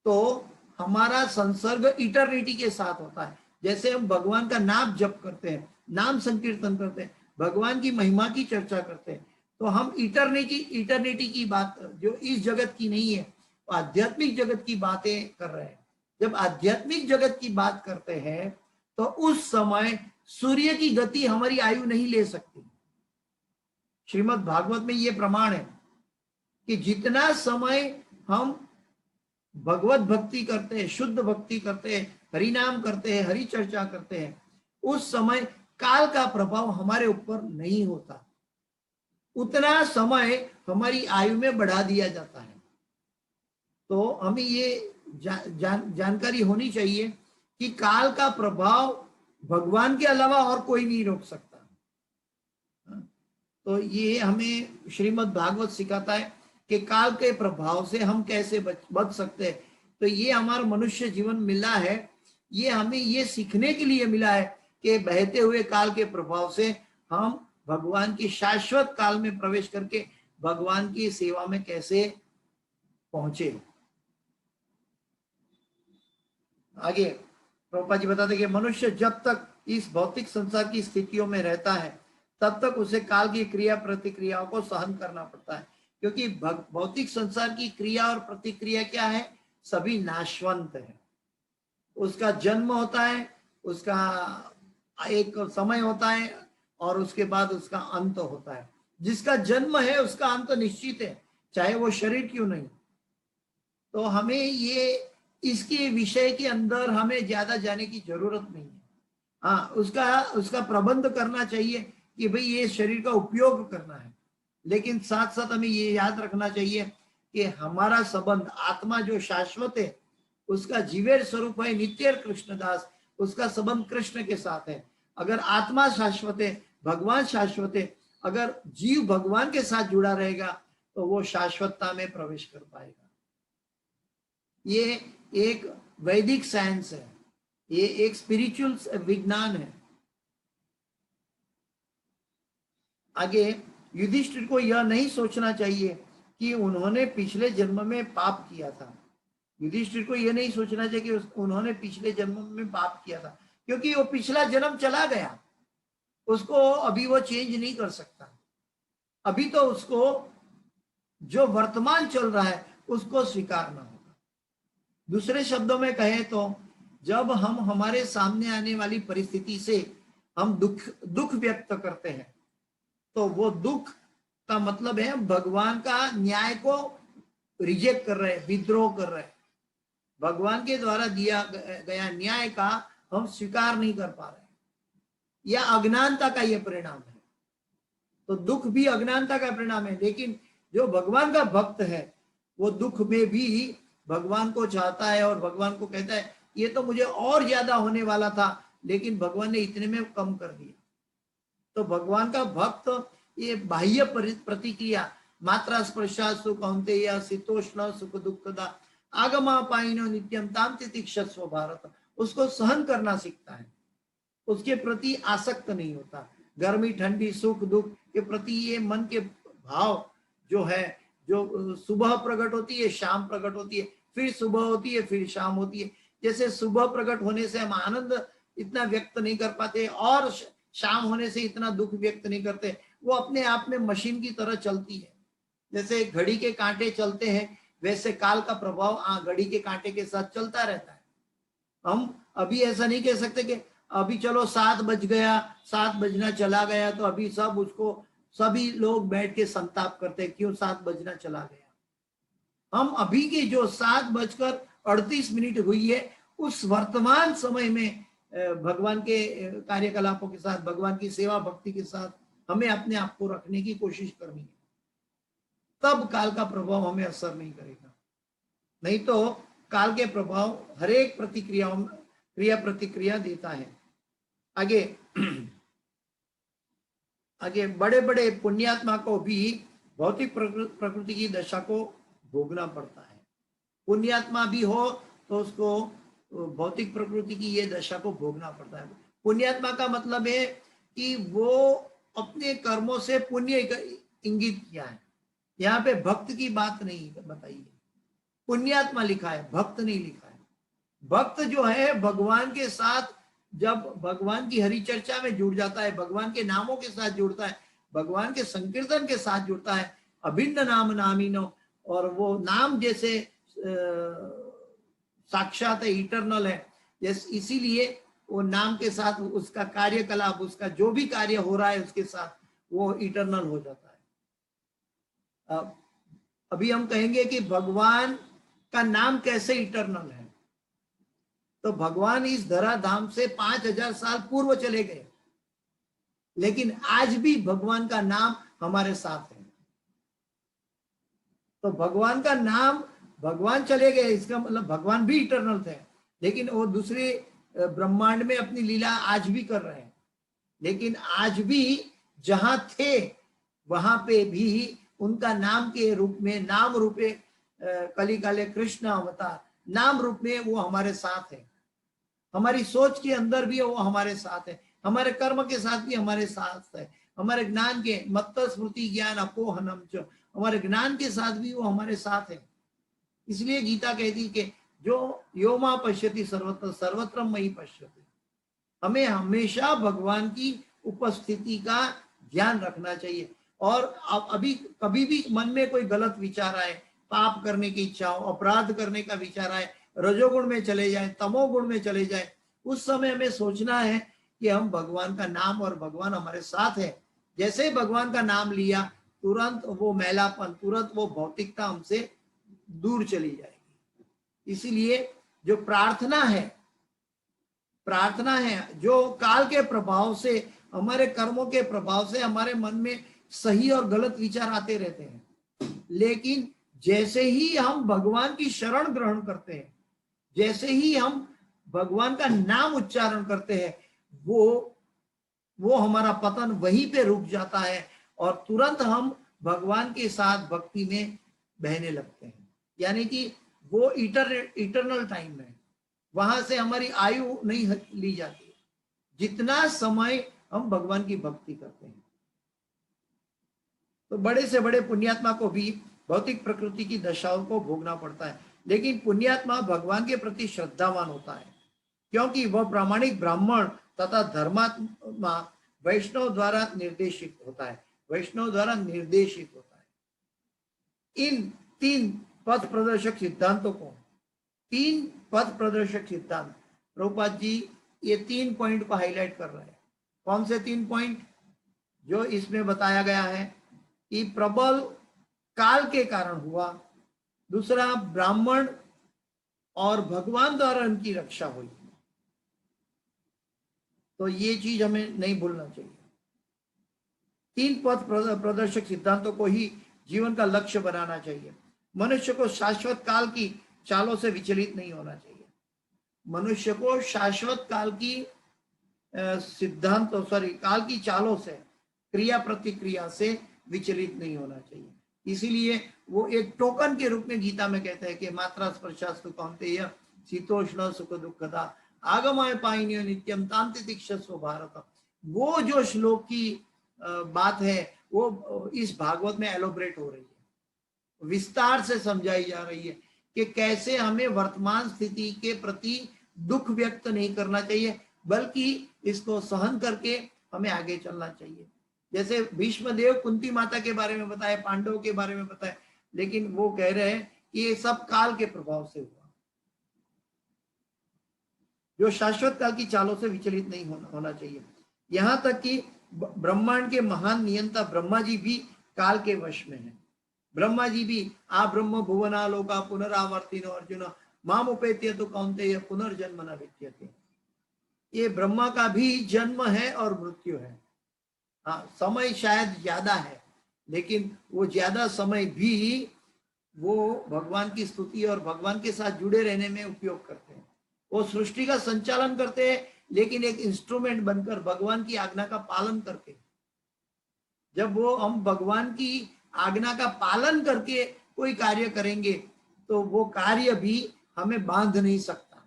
तो हमारा संसर्ग इटर्निटी के साथ होता है। जैसे हम भगवान का नाम जप करते हैं, नाम संकीर्तन करते हैं, भगवान की महिमा की चर्चा करते हैं, तो हम इटर्निटी की बात, जो इस जगत की नहीं है, आध्यात्मिक जगत की बातें कर रहे हैं। जब आध्यात्मिक जगत की बात करते हैं तो उस समय सूर्य की गति हमारी आयु नहीं ले सकती। श्रीमद् भागवत में ये प्रमाण है कि जितना समय हम भगवत भक्ति करते हैं, शुद्ध भक्ति करते हैं, हरि नाम करते हैं, हरि चर्चा करते हैं, उस समय काल का प्रभाव हमारे ऊपर नहीं होता। उतना समय हमारी आयु में बढ़ा दिया जाता है। तो हमें ये जानकारी होनी चाहिए कि काल का प्रभाव भगवान के अलावा और कोई नहीं रोक सकता। तो ये हमें श्रीमद् भागवत सिखाता है कि काल के प्रभाव से हम कैसे बच सकते हैं। तो ये हमारा मनुष्य जीवन मिला है, ये हमें ये सीखने के लिए मिला है कि बहते हुए काल के प्रभाव से हम भगवान की शाश्वत काल में प्रवेश करके भगवान की सेवा में कैसे पहुंचे। आगे प्रभुपाद जी बताते कि मनुष्य जब तक इस भौतिक संसार की स्थितियों में रहता है तब तक उसे काल की क्रिया प्रतिक्रियाओं को सहन करना पड़ता है, क्योंकि भौतिक संसार की क्रिया और प्रतिक्रिया क्या है, सभी नाशवंत है। उसका जन्म होता है, उसका एक समय होता है और उसके बाद उसका अंत होता है। जिसका जन्म है उसका अंत निश्चित है, चाहे वो शरीर क्यों नहीं। तो हमें ये इसके विषय के अंदर हमें ज्यादा जाने की जरूरत नहीं है। हाँ, उसका प्रबंध करना चाहिए कि भाई ये शरीर का उपयोग करना है, लेकिन साथ साथ हमें ये याद रखना चाहिए कि हमारा संबंध आत्मा जो शाश्वत है, उसका जीवेर स्वरूप है नित्य कृष्णदास, उसका संबंध कृष्ण के साथ है। अगर आत्मा शाश्वत है, भगवान शाश्वत है, अगर जीव भगवान के साथ जुड़ा रहेगा तो वो शाश्वतता में प्रवेश कर पाएगा। ये एक वैदिक साइंस है, ये एक स्पिरिचुअल विज्ञान है। आगे युधिष्ठिर को यह नहीं सोचना चाहिए कि उन्होंने पिछले जन्म में पाप किया था। युधिष्ठिर को यह नहीं सोचना चाहिए कि उन्होंने पिछले जन्म में पाप किया था, क्योंकि वो पिछला जन्म चला गया, उसको अभी वो चेंज नहीं कर सकता। अभी तो उसको जो वर्तमान चल रहा है उसको स्वीकारना होगा। दूसरे शब्दों में कहें तो जब हम हमारे सामने आने वाली परिस्थिति से हम दुख व्यक्त करते हैं तो वो दुख का मतलब है भगवान का न्याय को रिजेक्ट कर रहे हैं, विद्रोह कर रहे हैं। भगवान के द्वारा दिया गया न्याय का हम स्वीकार नहीं कर पा रहे, या अज्ञानता का यह परिणाम है। तो दुख भी अज्ञानता का परिणाम है, लेकिन जो भगवान का भक्त है वो दुख में भी भगवान को चाहता है और भगवान को कहता है ये तो मुझे और ज्यादा होने वाला था, लेकिन भगवान ने इतने में कम कर दिया। तो भगवान का भक्त ये बाह्य प्रतिक्रिया मात्रा स्पर्शा सुख औंतेय शीतोष्ण सुख दुखदा आगमा पाइनो नित्यम ताम तितिक्षस्व भारत, उसको सहन करना सीखता है, उसके प्रति आसक्त नहीं होता। गर्मी ठंडी सुख दुख के प्रति ये मन के भाव जो है, जो सुबह प्रकट होती है शाम प्रकट होती है, फिर सुबह होती है फिर शाम होती है। जैसे सुबह प्रकट होने से हम आनंद इतना व्यक्त नहीं कर पाते और शाम होने से इतना दुख व्यक्त नहीं करते, वो अपने आप में मशीन की तरह चलती है। जैसे घड़ी के कांटे चलते हैं वैसे काल का प्रभाव घड़ी के कांटे के साथ चलता रहता है। हम अभी ऐसा नहीं कह सकते कि अभी चलो 7 बज गया, 7 बजना चला गया तो अभी सब उसको सभी लोग बैठ के संताप करते हैं क्यों 7 बजना चला गया। हम अभी की जो 7:38 हुई है उस वर्तमान समय में भगवान के कार्यकलापों के साथ, भगवान की सेवा भक्ति के साथ हमें अपने आप को रखने की कोशिश करनी है, तब काल का प्रभाव हमें असर नहीं करेगा। नहीं तो काल के प्रभाव हर एक प्रतिक्रियाओं क्रिया प्रतिक्रिया देता है। आगे आगे बड़े बड़े पुण्यात्मा को भी भौतिक प्रकृति की दशा को भोगना पड़ता है। पुण्यात्मा भी हो तो उसको भौतिक प्रकृति की ये दशा को भोगना पड़ता है। पुण्यात्मा का मतलब है कि वो अपने कर्मों से पुण्य इंगित किया है। यहाँ पे भक्त की बात नहीं बताई है, पुण्यात्मा लिखा है, भक्त नहीं लिखा है। भक्त जो है भगवान के साथ, जब भगवान की हरि चर्चा में जुड़ जाता है, भगवान के नामों के साथ जुड़ता है, भगवान के संकीर्तन के साथ जुड़ता है, अभिन्न नाम नामीनो, और वो नाम जैसे साक्षात है, इटरनल है, इसीलिए वो नाम के साथ उसका कार्यकलाप, उसका जो भी कार्य हो रहा है उसके साथ वो इटरनल हो जाता है। अभी हम कहेंगे कि भगवान का नाम कैसे इटरनल है, तो भगवान इस धरा धाम से 5000 साल पूर्व चले गए, लेकिन आज भी भगवान का नाम हमारे साथ है। तो भगवान का नाम, भगवान चले गए इसका मतलब भगवान भी इटरनल थे, लेकिन वो दूसरे ब्रह्मांड में अपनी लीला आज भी कर रहे हैं। लेकिन आज भी जहां थे वहां पे भी उनका नाम के रूप में, नाम रूपे कलिकाले कृष्ण अवतार, नाम रूप में वो हमारे साथ है। हमारी सोच के अंदर भी वो हमारे साथ है, हमारे कर्म के साथ भी हमारे साथ है, हमारे ज्ञान के मत्त स्मृति ज्ञान अपोहनम च, हमारे ज्ञान के साथ भी वो हमारे साथ है। इसलिए गीता कहती कि जो यो मा पश्यति सर्वत्र सर्वत्र मयि पश्यति। हमें हमेशा भगवान की उपस्थिति का ध्यान रखना चाहिए। और अभी कभी भी मन में कोई गलत विचार आए, पाप करने की इच्छा हो, अपराध करने का विचार आए, रजोगुण में चले जाए, तमोगुण में चले जाए, उस समय हमें सोचना है कि हम भगवान का नाम, और भगवान हमारे साथ है। जैसे भगवान का नाम लिया तुरंत वो मैलापन, तुरंत वो भौतिकता हमसे दूर चली जाएगी। इसीलिए जो प्रार्थना है जो काल के प्रभाव से, हमारे कर्मों के प्रभाव से हमारे मन में सही और गलत विचार आते रहते हैं, लेकिन जैसे ही हम भगवान की शरण ग्रहण करते हैं, जैसे ही हम भगवान का नाम उच्चारण करते हैं, वो हमारा पतन वहीं पे रुक जाता है और तुरंत हम भगवान के साथ भक्ति में बहने लगते हैं। यानी कि वो इटरनल टाइम है, वहां से हमारी आयु नहीं ली जाती जितना समय हम भगवान की भक्ति करते हैं। तो बड़े से बड़े पुण्यात्मा को भी भौतिक प्रकृति की दशाओं को भोगना पड़ता है, लेकिन पुण्यात्मा भगवान के प्रति श्रद्धावान होता है, क्योंकि वह प्रामाणिक ब्राह्मण तथा धर्मात्मा वैष्णव द्वारा निर्देशित होता है, वैष्णव द्वारा निर्देशित होता है। इन 3 पथ प्रदर्शक सिद्धांतों को, 3 पथ प्रदर्शक सिद्धांत, प्रभुपाद जी ये 3 पॉइंट को हाईलाइट कर रहे हैं। कौन से 3 पॉइंट? जो इसमें बताया गया है कि प्रबल काल के कारण हुआ, दूसरा ब्राह्मण और भगवान द्वारा उनकी रक्षा हुई। तो ये चीज हमें नहीं भूलना चाहिए। 3 पथ प्रदर्शक सिद्धांतों को ही जीवन का लक्ष्य बनाना चाहिए। मनुष्य को शाश्वत काल की चालों से विचलित नहीं होना चाहिए। मनुष्य को शाश्वत काल की काल की चालों से, क्रिया प्रतिक्रिया से विचलित नहीं होना चाहिए। इसीलिए वो एक टोकन के रूप में गीता में कहते हैं कि मात्रा स्पर्शास्तु कौन्तेय शीतोष्ण सुख दुखदा आगमय पाइन्यो नित्यम तांति तिक्षस्व भारत। वो जो श्लोक की बात है वो इस भागवत में एलोबरेट हो रही है, विस्तार से समझाई जा रही है कि कैसे हमें वर्तमान स्थिति के प्रति दुख व्यक्त नहीं करना चाहिए, बल्कि इसको सहन करके हमें आगे चलना चाहिए। जैसे भीष्मदेव कुंती माता के बारे में बताए, पांडवों के बारे में बताए, लेकिन वो कह रहे हैं कि ये सब काल के प्रभाव से हुआ। जो शाश्वत काल की चालों से विचलित नहीं होना चाहिए। यहां तक कि ब्रह्मांड के महान नियंता ब्रह्मा जी भी काल के वश में है। ब्रह्मा जी भी आ ब्रह्म भुवना लोका पुनरावर्तिनो अर्जुन माम उपेत्य तो कौन्तेय पुनर्जन्म न विद्यते। ये ब्रह्मा का भी जन्म है और मृत्यु है। हाँ, समय शायद ज्यादा है, लेकिन वो ज्यादा समय भी वो भगवान की स्तुति और भगवान के साथ जुड़े रहने में उपयोग करते हैं। वो सृष्टि का संचालन करते हैं, लेकिन एक इंस्ट्रूमेंट बनकर भगवान की आज्ञा का पालन करके। जब वो हम भगवान की आज्ञा का पालन करके कोई कार्य करेंगे तो वो कार्य भी हमें बांध नहीं सकता।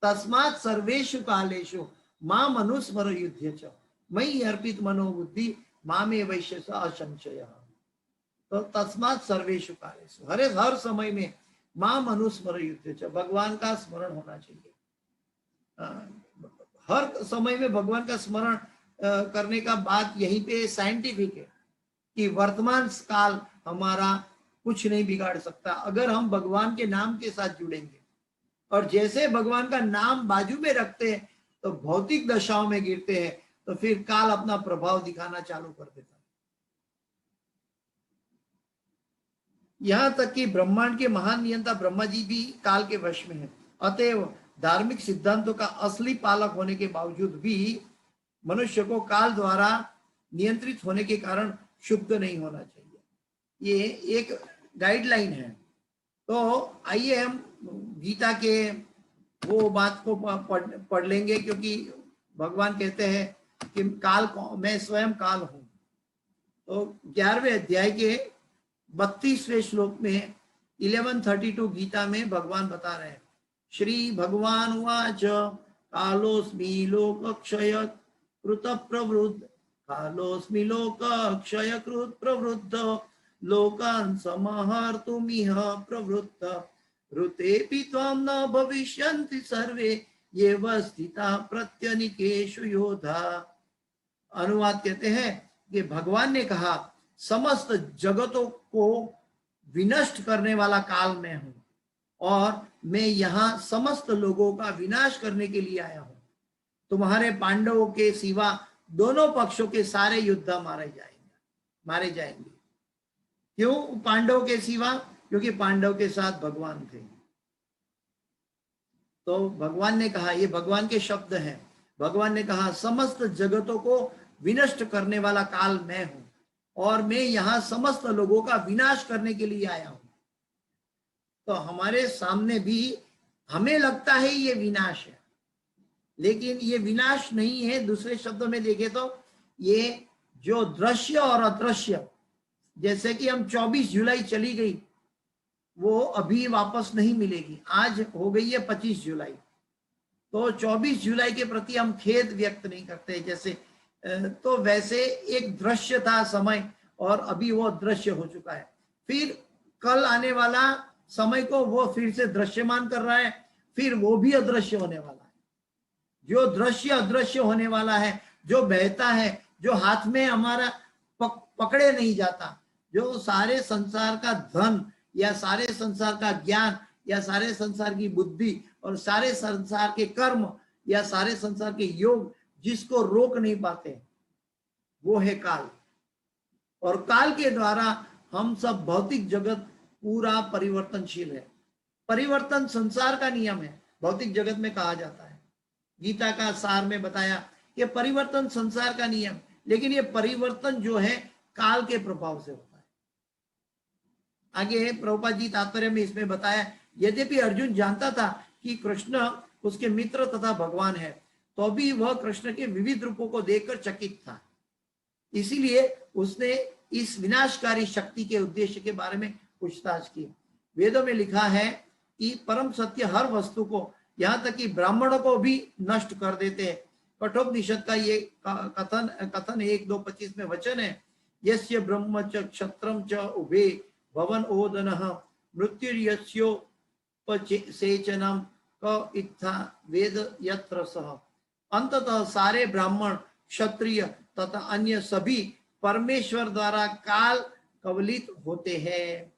तस्मात् सर्वेषु कालेषु माम अनुस्मर युध्य च मयि अर्पित मनोबुद्धि मामे वैश्य असंशय। तो तस्मात् सर्वेषु कालेषु, हर समय में माम अनुस्मर युध्य च, भगवान का स्मरण होना चाहिए। हर समय में भगवान का स्मरण करने का बात यहीं पे साइंटिफिक है कि वर्तमान काल हमारा कुछ नहीं बिगाड़ सकता अगर हम भगवान के नाम के साथ जुड़ेंगे। और जैसे भगवान का नाम बाजू में रखते हैं तो भौतिक दशाओं में गिरते हैं, तो फिर काल अपना प्रभाव दिखाना चालू कर देता है। यहां तक कि ब्रह्मांड के महान नियंता ब्रह्मा जी भी काल के वश में है। अतएव धार्मिक सिद्धांतों का असली पालक होने के बावजूद भी मनुष्य को काल द्वारा नियंत्रित होने के कारण शुद्ध नहीं होना चाहिए। ये एक गाइडलाइन है। तो आइए हम गीता के वो बात को पढ़ लेंगे, क्योंकि भगवान कहते हैं कि काल मैं स्वयं काल हूं। तो 11वें अध्याय के 32वें श्लोक में 1132 गीता में भगवान बता रहे हैं, श्री भगवान उवाच कालोस्मि लोकक्षय कृत प्रवृद्ध कालोस्मि लोकक्षय कृत प्रवृद्ध लोकान् समाहर्तुमिह प्रवृत्त ऋतेऽपि त्वां न भविष्यन्ति सर्वे येव स्थिता प्रत्यनीकेषु योधा। अनुवाद कहते हैं कि भगवान ने कहा, समस्त जगतों को विनष्ट करने वाला काल मैं हूं और मैं यहाँ समस्त लोगों का विनाश करने के लिए आया हूं। तुम्हारे पांडवों के सिवा दोनों पक्षों के सारे योद्धा मारे जाएंगे। क्यों पांडवों के सिवा? क्योंकि पांडव के साथ भगवान थे। तो भगवान ने कहा, ये भगवान के शब्द हैं, भगवान ने कहा समस्त जगतों को विनष्ट करने वाला काल मैं हूं और मैं यहाँ समस्त लोगों का विनाश करने के लिए आया हूं। तो हमारे सामने भी हमें लगता है ये विनाश है, लेकिन ये विनाश नहीं है। दूसरे शब्दों में देखें तो ये जो दृश्य और अदृश्य, जैसे कि हम 24 जुलाई चली गई, वो अभी वापस नहीं मिलेगी। आज हो गई है 25 जुलाई, तो 24 जुलाई के प्रति हम खेद व्यक्त नहीं करते जैसे, तो वैसे एक दृश्य था समय और अभी वो दृश्य हो चुका है। फिर कल आने वाला समय को वो फिर से दृश्यमान कर रहा है, फिर वो भी अदृश्य होने वाला है। जो दृश्य अदृश्य होने वाला है, जो बहता है, जो हाथ में हमारा पकड़े नहीं जाता, जो सारे संसार का धन या सारे संसार का ज्ञान या सारे संसार की बुद्धि और सारे संसार के कर्म या सारे संसार के योग जिसको रोक नहीं पाते, वो है काल। और काल के द्वारा हम सब भौतिक जगत पूरा परिवर्तनशील है। परिवर्तन संसार का नियम है, भौतिक जगत में कहा जाता है। गीता का सार में बताया कि परिवर्तन संसार का नियम, लेकिन ये परिवर्तन जो है काल के प्रभाव से होता है। आगे प्रभुपाद जी तात्पर्य में इसमें बताया, यद्यपि अर्जुन जानता था कि कृष्ण उसके मित्र तथा भगवान है, तो भी वह कृष्ण के विविध रूपों को देखकर चकित था। इसीलिए उसने इस विनाशकारी शक्ति के उद्देश्य के बारे में पूछताछ की। वेदों में लिखा है कि परम सत्य हर वस्तु को, यहाँ तक कि ब्राह्मणों को भी नष्ट कर देते हैं। कठोपनिषद का ये कथन 1:2:25 में वचन है, यस्य ब्रह्म च क्षत्रम च उभे भवन ओदनः मृत्युर्यस्योपसेचनम क इत्था वेद यत्र सह। अंततः सारे ब्राह्मण, क्षत्रिय तथा अन्य सभी परमेश्वर द्वारा काल कवलित होते हैं।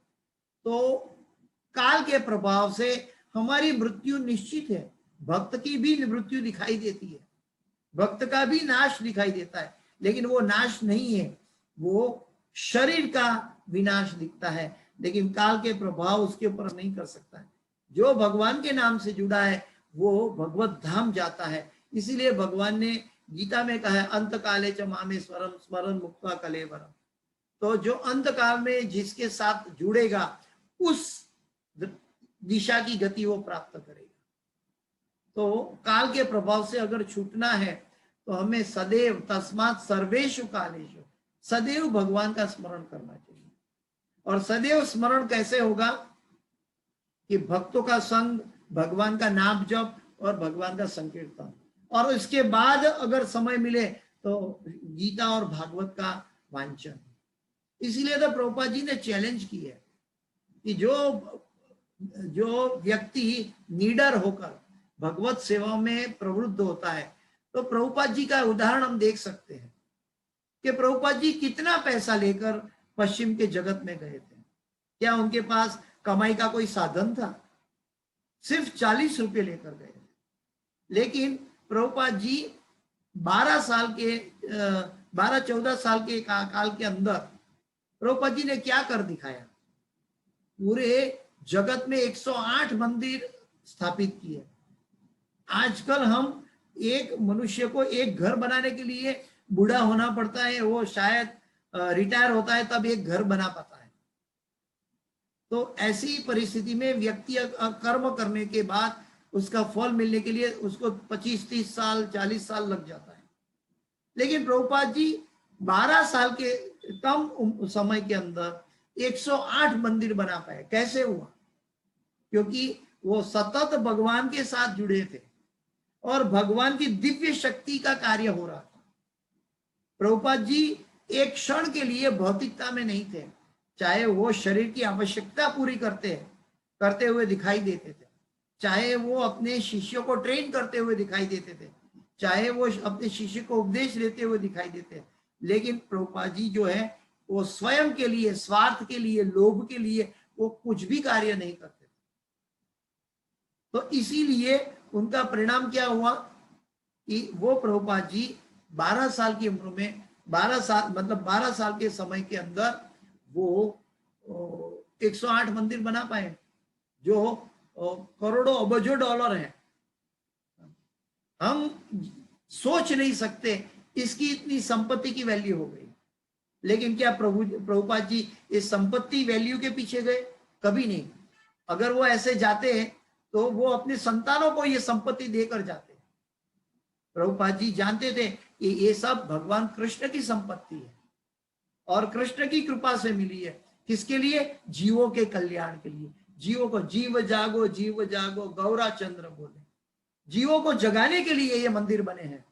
तो काल के प्रभाव से हमारी मृत्यु निश्चित है। भक्त की भी मृत्यु दिखाई देती है, भक्त का भी नाश दिखाई देता है, लेकिन वो नाश नहीं है, वो शरीर का विनाश दिखता है, लेकिन काल के प्रभाव उसके ऊपर नहीं कर सकता है। जो भगवान के नाम से जुड़ा है वो भगवत धाम जाता है, इसीलिए भगवान ने गीता में कहा है अंत काले च मामे स्वरम स्मरण मुक्ता कलेवरम। तो जो अंत काल में जिसके साथ जुड़ेगा उस दिशा की गति वो प्राप्त करेगा। तो काल के प्रभाव से अगर छूटना है तो हमें सदैव तस्मात् सर्वेषु कालेषु सदैव भगवान का स्मरण करना चाहिए। और सदैव स्मरण कैसे होगा कि भक्तों का संग, भगवान का नाम जप और भगवान का संकीर्तन, और इसके बाद अगर समय मिले तो गीता और भागवत का वांचन। इसीलिए तो प्रभुपाद जी ने चैलेंज की है कि जो व्यक्ति निडर होकर भगवत सेवा में प्रवृत्त होता है, तो प्रभुपाद जी का उदाहरण हम देख सकते हैं कि प्रभुपाद जी कितना पैसा लेकर पश्चिम के जगत में गए थे। क्या उनके पास कमाई का कोई साधन था? सिर्फ 40 रुपये लेकर गए थे। लेकिन प्रभुपाद जी 12-14 साल के काल के अंदर प्रभुपाद जी ने क्या कर दिखाया? पूरे जगत में 108 मंदिर स्थापित किए। आजकल हम एक मनुष्य को एक घर बनाने के लिए बूढ़ा होना पड़ता है, वो शायद रिटायर होता है तब एक घर बना पाता है। तो ऐसी परिस्थिति में व्यक्ति कर्म करने के बाद उसका फल मिलने के लिए उसको 25-30 साल 40 साल लग जाता है। लेकिन प्रभुपाद जी 12 साल के कम समय के अंदर 108 मंदिर बना पाए। कैसे हुआ? क्योंकि वो सतत भगवान के साथ जुड़े थे और भगवान की दिव्य शक्ति का कार्य हो रहा था। प्रभुपाद जी एक क्षण के लिए भौतिकता में नहीं थे, चाहे वो शरीर की आवश्यकता पूरी करते हुए दिखाई देते थे, चाहे वो अपने शिष्यों को ट्रेन करते हुए दिखाई देते थे, चाहे वो अपने शिष्य को उपदेश देते हुए दिखाई देते, लेकिन प्रभुपाद जी जो है वो स्वयं के लिए, स्वार्थ के लिए, लोभ के लिए वो कुछ भी कार्य नहीं करते थे। तो इसीलिए उनका परिणाम क्या हुआ कि वो प्रभुपाद जी 12 साल की उम्र में 12 साल के समय के अंदर वो 108 मंदिर बना पाए, जो करोड़ों अबजों डॉलर है। हम सोच नहीं सकते इसकी इतनी संपत्ति की वैल्यू हो गई। लेकिन क्या प्रभुपाद जी इस संपत्ति वैल्यू के पीछे गए? कभी नहीं। अगर वो ऐसे जाते हैं तो वो अपने संतानों को ये संपत्ति देकर जाते। प्रभुपाद जी जानते थे कि ये सब भगवान कृष्ण की संपत्ति है और कृष्ण की कृपा से मिली है। किसके लिए? जीवों के कल्याण के लिए। जीवों को जीव जागो गौरा चंद्र बोले। जीवों को जगाने के लिए ये मंदिर बने हैं।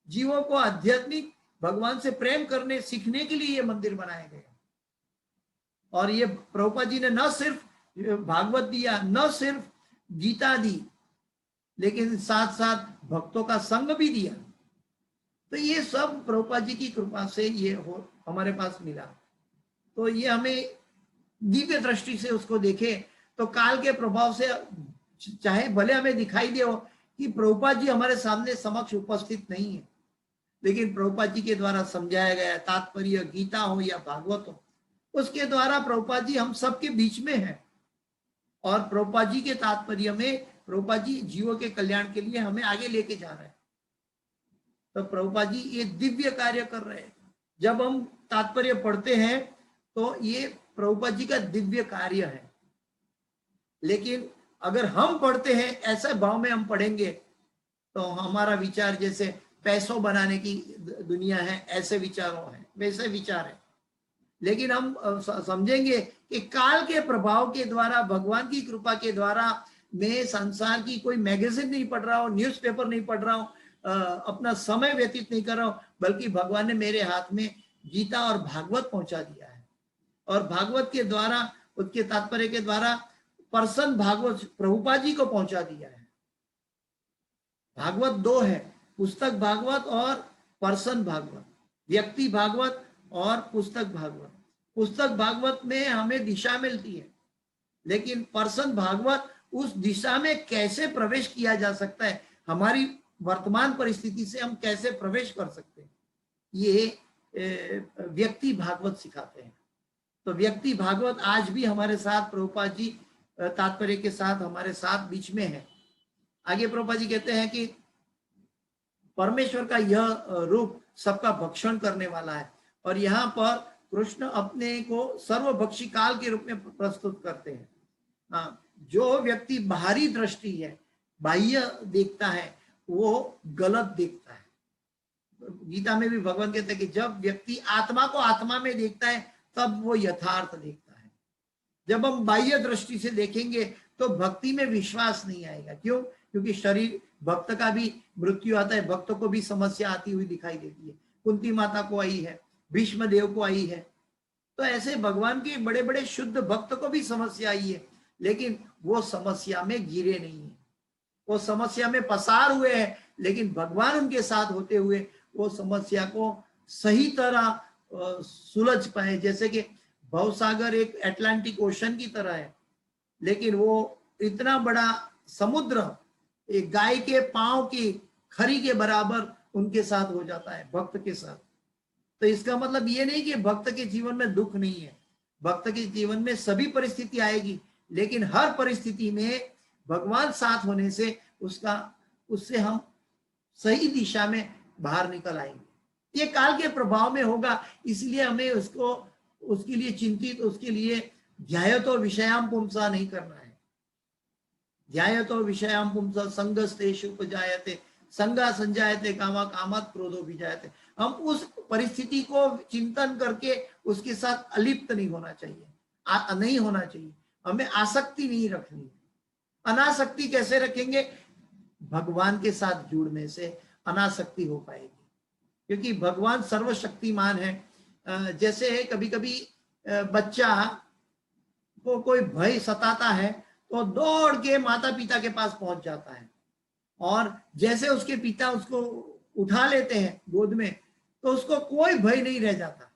जीवों को आध्यात्मिक भगवान से प्रेम करने सीखने के लिए ये मंदिर बनाए गए। और ये प्रभुपाद जी ने न सिर्फ भागवत दिया, न सिर्फ गीता दी, लेकिन साथ साथ भक्तों का संग भी दिया। तो ये सब प्रभुपाद जी की कृपा से ये हमारे पास मिला। तो ये हमें दिव्य दृष्टि से उसको देखे तो काल के प्रभाव से चाहे भले हमें दिखाई दे कि प्रभुपाद जी हमारे सामने समक्ष उपस्थित नहीं है, लेकिन प्रभुपाद जी के द्वारा समझाया गया तात्पर्य गीता हो या भागवत हो, उसके द्वारा प्रभुपाद जी हम सबके बीच में है। और प्रभुपाद जी के तात्पर्य में प्रभुपाद जी जीवों के कल्याण के लिए हमें आगे लेके जा रहे हैं। तो प्रभुपाद जी ये दिव्य कार्य कर रहे हैं। जब हम तात्पर्य पढ़ते हैं तो ये प्रभुपाद जी का दिव्य कार्य है। लेकिन अगर हम पढ़ते हैं ऐसे भाव में हम पढ़ेंगे तो हमारा विचार जैसे पैसों बनाने की दुनिया है, ऐसे विचारों है, वैसे विचार है। लेकिन हम समझेंगे कि काल के प्रभाव के द्वारा, भगवान की कृपा के द्वारा मैं संसार की कोई मैगजीन नहीं पढ़ रहा हूँ, न्यूज़पेपर नहीं पढ़ रहा हूँ, अपना समय व्यतीत नहीं कर रहा हूँ, बल्कि भगवान ने मेरे हाथ में गीता और भागवत पहुंचा दिया है। और भागवत के द्वारा, उसके तात्पर्य के द्वारा पर्सन भागवत प्रभुपाद जी को पहुंचा दिया है। भागवत दो है, पुस्तक भागवत और पर्सन भागवत, व्यक्ति भागवत और पुस्तक भागवत। पुस्तक भागवत में हमें दिशा मिलती है, लेकिन पर्सन भागवत उस दिशा में कैसे प्रवेश किया जा सकता है, हमारी वर्तमान परिस्थिति से हम कैसे प्रवेश कर सकते हैं, ये व्यक्ति भागवत सिखाते हैं। तो व्यक्ति भागवत आज भी हमारे साथ प्रभुपाद जी तात्पर्य के साथ हमारे साथ बीच में है। आगे प्रभुपाद जी कहते हैं कि परमेश्वर का यह रूप सबका भक्षण करने वाला है। और यहाँ पर कृष्ण अपने को सर्वभक्षी काल के रूप में प्रस्तुत करते हैं। हाँ, जो व्यक्ति बाहरी दृष्टि है, बाह्य देखता है, वो गलत देखता है। गीता में भी भगवान कहते हैं कि जब व्यक्ति आत्मा को आत्मा में देखता है तब वो यथार्थ देखता है। जब हम बाह्य दृष्टि से देखेंगे तो भक्ति में विश्वास नहीं आएगा। क्यों? क्योंकि शरीर, भक्त का भी मृत्यु आता है, भक्तों को भी समस्या आती हुई दिखाई देती है। कुंती माता को आई है, भीष्म देव को आई है, तो ऐसे भगवान के बड़े बड़े शुद्ध भक्त को भी समस्या आई है, लेकिन वो समस्या में गिरे नहीं है, वो समस्या में पसार हुए हैं, लेकिन भगवान उनके साथ होते हुए वो समस्या को सही तरह सुलझ पाए। जैसे कि भवसागर एक अटलांटिक ओशन की तरह है, लेकिन वो इतना बड़ा समुद्र एक गाय के पांव की खरी के बराबर उनके साथ हो जाता है, भक्त के साथ। तो इसका मतलब ये नहीं कि भक्त के जीवन में दुख नहीं है, भक्त के जीवन में सभी परिस्थिति आएगी, लेकिन हर परिस्थिति में भगवान साथ होने से उससे हम सही दिशा में बाहर निकल आएंगे। ये काल के प्रभाव में होगा, इसलिए हमें उसके लिए चिंतित, उसके लिए ध्यायतो विषयाम पुंसा नहीं करना है। ध्यायतो विषयाम पुंसा संगस्तेषु उपजायते संगा संजायते कामा कामात् क्रोधो विजायते। हम उस परिस्थिति को चिंतन करके उसके साथ अलिप्त नहीं होना चाहिए, नहीं होना चाहिए। हमें आसक्ति नहीं रखनी है। अनासक्ति कैसे रखेंगे? भगवान के साथ जुड़ने से अनासक्ति हो पाएगी, क्योंकि भगवान सर्वशक्तिमान है। जैसे कभी कभी बच्चा को कोई भय सताता है तो दौड़ के माता पिता के पास पहुंच जाता है, और जैसे उसके पिता उसको उठा लेते हैं गोद में तो उसको कोई भय नहीं रह जाता।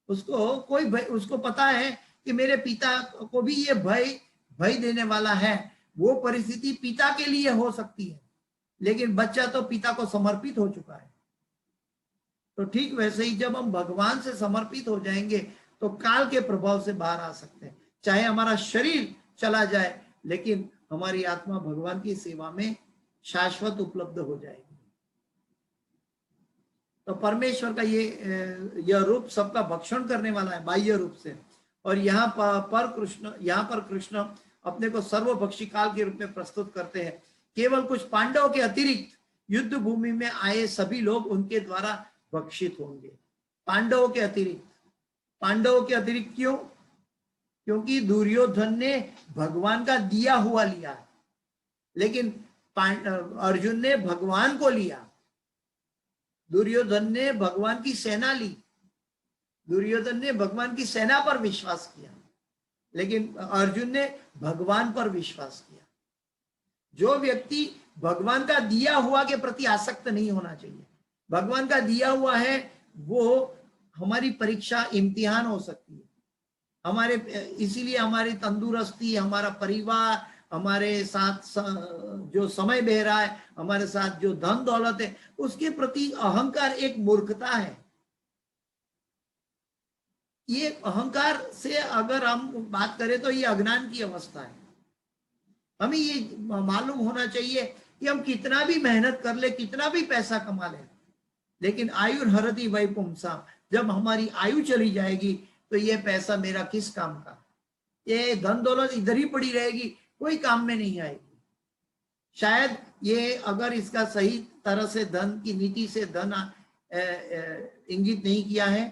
उसको कोई भय, उसको पता है कि मेरे पिता को भी ये भय देने वाला है। वो परिस्थिति पिता के लिए हो सकती है, लेकिन बच्चा तो पिता को समर्पित हो चुका है। तो ठीक वैसे ही जब हम भगवान से समर्पित हो जाएंगे तो काल के प्रभाव से बाहर आ सकते हैं। चाहे हमारा शरीर चला जाए, लेकिन हमारी आत्मा भगवान की सेवा में शाश्वत उपलब्ध हो जाएगी। तो परमेश्वर का यह रूप सबका भक्षण करने वाला है बाह्य रूप से। और यहाँ पर कृष्ण अपने को सर्वभक्षी काल के रूप में प्रस्तुत करते हैं। केवल कुछ पांडवों के अतिरिक्त युद्ध भूमि में आए सभी लोग उनके द्वारा भक्षित होंगे। पांडवों के अतिरिक्त क्यों? क्योंकि दुर्योधन ने भगवान का दिया हुआ लिया, लेकिन अर्जुन ने भगवान को लिया। दुर्योधन ने भगवान की सेना ली, दुर्योधन ने भगवान की सेना पर विश्वास किया, लेकिन अर्जुन ने भगवान पर विश्वास किया। जो व्यक्ति भगवान का दिया हुआ के प्रति आसक्त नहीं होना चाहिए। भगवान का दिया हुआ है वो हमारी परीक्षा, इम्तिहान हो सकती है हमारे, इसीलिए हमारी तंदुरुस्ती, हमारा परिवार, हमारे साथ जो समय बह रहा है, हमारे साथ जो धन दौलत है, उसके प्रति अहंकार एक मूर्खता है। ये अहंकार से अगर हम बात करें तो ये अज्ञान की अवस्था है। हमें ये मालूम होना चाहिए कि हम कितना भी मेहनत कर ले, कितना भी पैसा कमा ले, लेकिन आयुर्हरति वै पुंसा, जब हमारी आयु चली जाएगी तो ये पैसा मेरा किस काम का, ये धन दौलत इधर ही पड़ी रहेगी, कोई काम में नहीं आएगी। शायद ये अगर इसका सही तरह से धन की नीति से धन इंगित नहीं किया है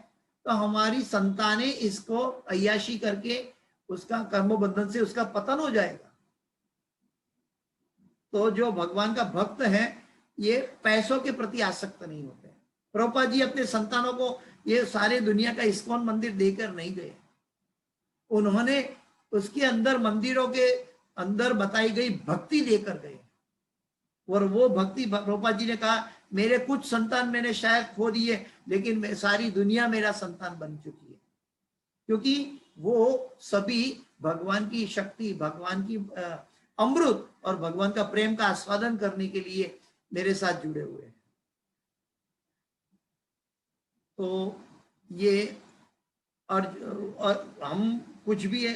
तो हमारी संतानें इसको अय्याशी करके उसका कर्म बंधन से उसका पतन हो जाएगा। तो जो भगवान का भक्त है ये पैसों के प्रति आसक्त नहीं होते। प्रभुपाद जी अपने संतानों को ये सारे दुनिया का इस्कॉन मंदिर देकर नहीं गए, उन्होंने उसके अंदर, मंदिरों के अंदर बताई गई भक्ति देकर गए। और वो भक्ति, प्रभुपाद जी ने कहा मेरे कुछ संतान मैंने शायद खो दिए, लेकिन सारी दुनिया मेरा संतान बन चुकी है, क्योंकि वो सभी भगवान की शक्ति, भगवान की अमृत और भगवान का प्रेम का आस्वादन करने के लिए मेरे साथ जुड़े हुए हैं। तो ये और हम कुछ भी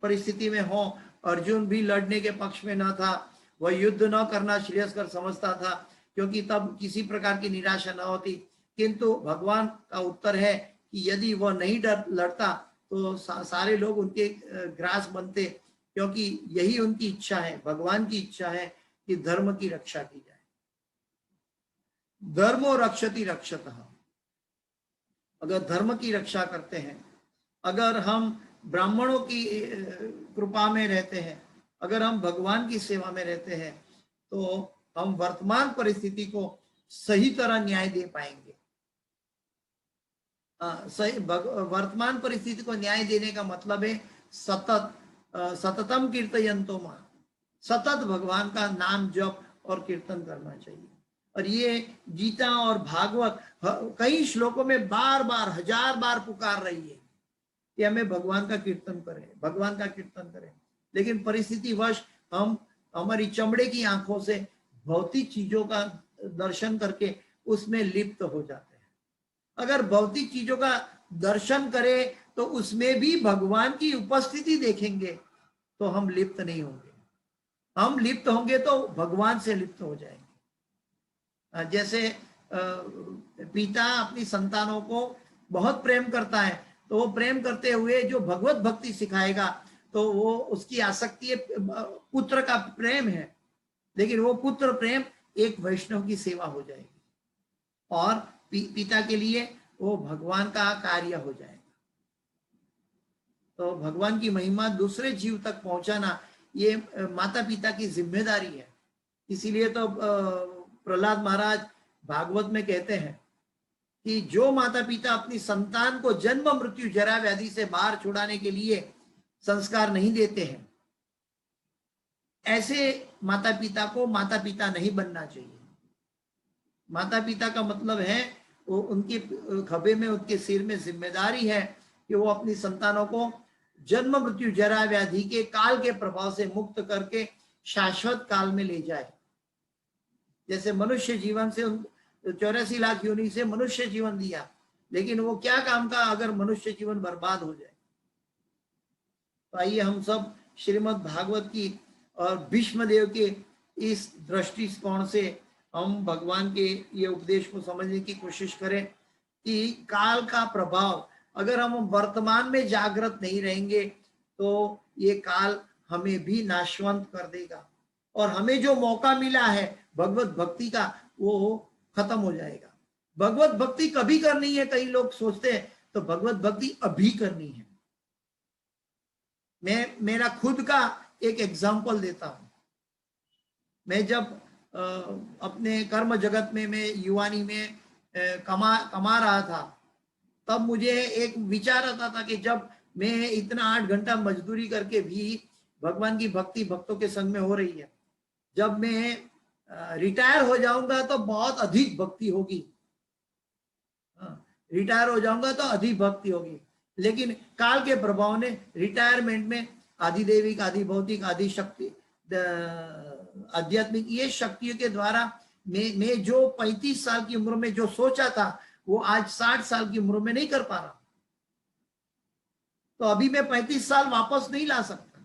परिस्थिति में हो, अर्जुन भी लड़ने के पक्ष में ना था, वह युद्ध न करना श्रेयस्कर समझता था, क्योंकि तब किसी प्रकार की निराशा न होती। किंतु भगवान का उत्तर है कि यदि वह नहीं लड़ता तो सारे लोग उनके ग्रास बनते, क्योंकि यही उनकी इच्छा है, भगवान की इच्छा है कि धर्म की रक्षा की जाए। धर्मो रक्षति रक्षतः, अगर धर्म की रक्षा करते हैं, अगर हम ब्राह्मणों की कृपा में रहते हैं, अगर हम भगवान की सेवा में रहते हैं, तो हम वर्तमान परिस्थिति को सही तरह न्याय दे पाएंगे। सही वर्तमान परिस्थिति को न्याय देने का मतलब है सततम कीर्तयन्तो मां, सतत भगवान का नाम जप और कीर्तन करना चाहिए। और ये गीता और भागवत कई श्लोकों में बार बार 1000 बार पुकार रही है कि हमें भगवान का कीर्तन करें, भगवान का कीर्तन करें। लेकिन परिस्थिति वश हम हमारी चमड़े की आंखों से भौतिक चीजों का दर्शन करके उसमें लिप्त हो जाते हैं। अगर भौतिक चीजों का दर्शन करें तो उसमें भी भगवान की उपस्थिति देखेंगे तो हम लिप्त नहीं होंगे। हम लिप्त होंगे तो भगवान से लिप्त हो जाएंगे। जैसे पिता अपनी संतानों को बहुत प्रेम करता है, तो वो प्रेम करते हुए जो भगवत भक्ति सिखाएगा तो वो उसकी आसक्ति पुत्र का प्रेम है, लेकिन वो पुत्र प्रेम एक वैष्णव की सेवा हो जाएगी और पिता के लिए वो भगवान का कार्य हो जाएगा। तो भगवान की महिमा दूसरे जीव तक पहुंचाना ये माता पिता की जिम्मेदारी है। इसीलिए तो प्रहलाद महाराज भागवत में कहते हैं कि जो माता पिता अपनी संतान को जन्म मृत्यु जरा व्याधि से बाहर छुड़ाने के लिए संस्कार नहीं देते हैं, ऐसे माता पिता को माता पिता नहीं बनना चाहिए। माता पिता का मतलब है वो उनके खभे में, उनके सिर में जिम्मेदारी है कि वो अपनी संतानों को जन्म मृत्यु जरा व्याधि के काल के प्रभाव से मुक्त करके शाश्वत काल में ले जाए। जैसे मनुष्य जीवन से 84 लाख योनि से मनुष्य जीवन दिया, लेकिन वो क्या काम का अगर मनुष्य जीवन बर्बाद हो जाए। तो आइए हम सब श्रीमद् भागवत की और भीष्मदेव के इस दृष्टिकोण से हम भगवान के ये उपदेश को समझने की कोशिश करें कि काल का प्रभाव, अगर हम वर्तमान में जागृत नहीं रहेंगे तो ये काल हमें भी नाशवंत कर देगा और हमें जो मौका मिला है भगवत भक्ति का वो खत्म हो जाएगा। भगवत भक्ति कभी करनी है, कई लोग सोचते हैं, तो भगवत भक्ति अभी करनी है। मैं मेरा खुद का एक एग्जांपल देता हूं। मैं जब अपने कर्म जगत में, मैं युवानी में कमा रहा था, तब मुझे एक विचार आता था कि जब मैं इतना 8 घंटा मजदूरी करके भी भगवान की भक्ति भक्तों के संग में हो रही है, जब मैं रिटायर हो जाऊंगा तो बहुत अधिक भक्ति होगी। रिटायर हो जाऊंगा तो अधिक भक्ति होगी। लेकिन काल के प्रभाव ने रिटायरमेंट में आदि दैविक, आदि भौतिक, आदि शक्ति, आध्यात्मिक, ये शक्तियों के द्वारा मैं जो 35 साल की उम्र में जो सोचा था वो आज 60 साल की उम्र में नहीं कर पा रहा। तो अभी मैं 35 साल वापस नहीं ला सकता।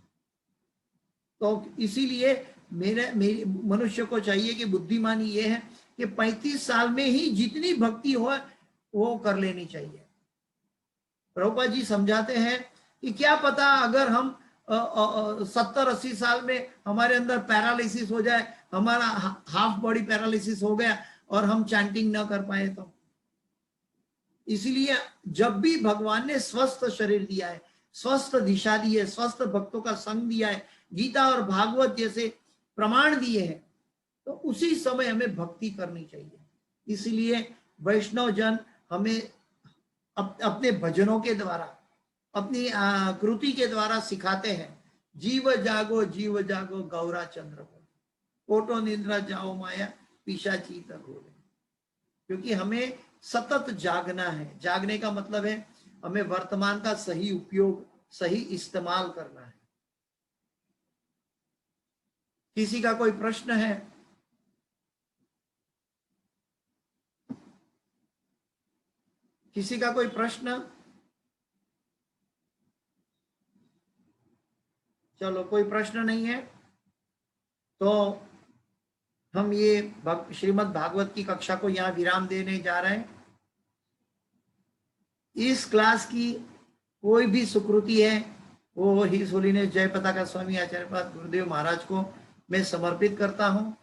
तो इसीलिए मेरे मनुष्य को चाहिए कि बुद्धिमानी ये है कि 35 साल में ही जितनी भक्ति हो वो कर लेनी चाहिए। प्रभुपाद जी समझाते हैं कि क्या पता अगर हम 70-80 साल में हमारे अंदर पैरालिसिस हो जाए, हमारा हाफ बॉडी पैरालिसिस हो गया और हम चैंटिंग ना कर पाए तो। इसीलिए जब भी भगवान ने स्वस्थ शरीर दिया है, स्वस्थ दिशा दी है, स्वस्थ भक्तों का संग दिया है, गीता और भागवत जैसे प्रमाण दिए हैं, तो उसी समय हमें भक्ति करनी चाहिए। इसलिए वैष्णव जन हमें अपने भजनों के द्वारा, अपनी कृति के द्वारा सिखाते हैं, जीव जागो गौरा चंद्र को, कोटो निद्रा जाओ माया पिशाची तक हो। क्योंकि हमें सतत जागना है। जागने का मतलब है हमें वर्तमान का सही उपयोग, सही इस्तेमाल करना है। किसी का कोई प्रश्न है? किसी का कोई प्रश्न? चलो, कोई प्रश्न नहीं है तो हम ये श्रीमद् भागवत की कक्षा को यहाँ विराम देने जा रहे हैं। इस क्लास की कोई भी सुकृति है वो हिज होलीनेस जय पताका स्वामी आचार्यपाद गुरुदेव महाराज को मैं समर्पित करता हूँ।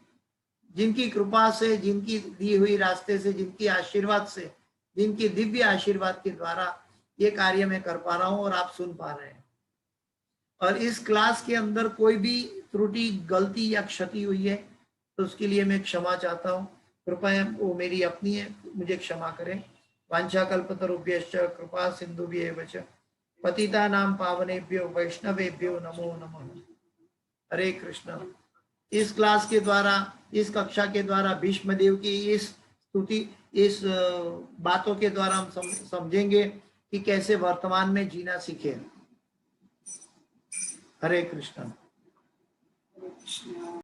जिनकी कृपा से, जिनकी दी हुई रास्ते से, जिनकी आशीर्वाद से, जिनकी दिव्य आशीर्वाद के द्वारा ये कार्य मैं कर पा रहा हूँ और आप सुन पा रहे हैं। और इस क्लास के अंदर कोई भी त्रुटि, गलती या क्षति हुई है तो उसके लिए मैं क्षमा चाहता हूँ। कृपया वो मेरी अपनी है, मुझे क्षमा करें। वांछाकल्पतरुभ्यश्च कृपा सिंधुभ्येव च पतितानां पावनेभ्यो वैष्णवेभ्यो नमो नमः। हरे कृष्ण। इस क्लास के द्वारा, इस कक्षा के द्वारा भीष्म देव की इस स्तुति, इस बातों के द्वारा हम समझेंगे कि कैसे वर्तमान में जीना सीखे। हरे कृष्ण।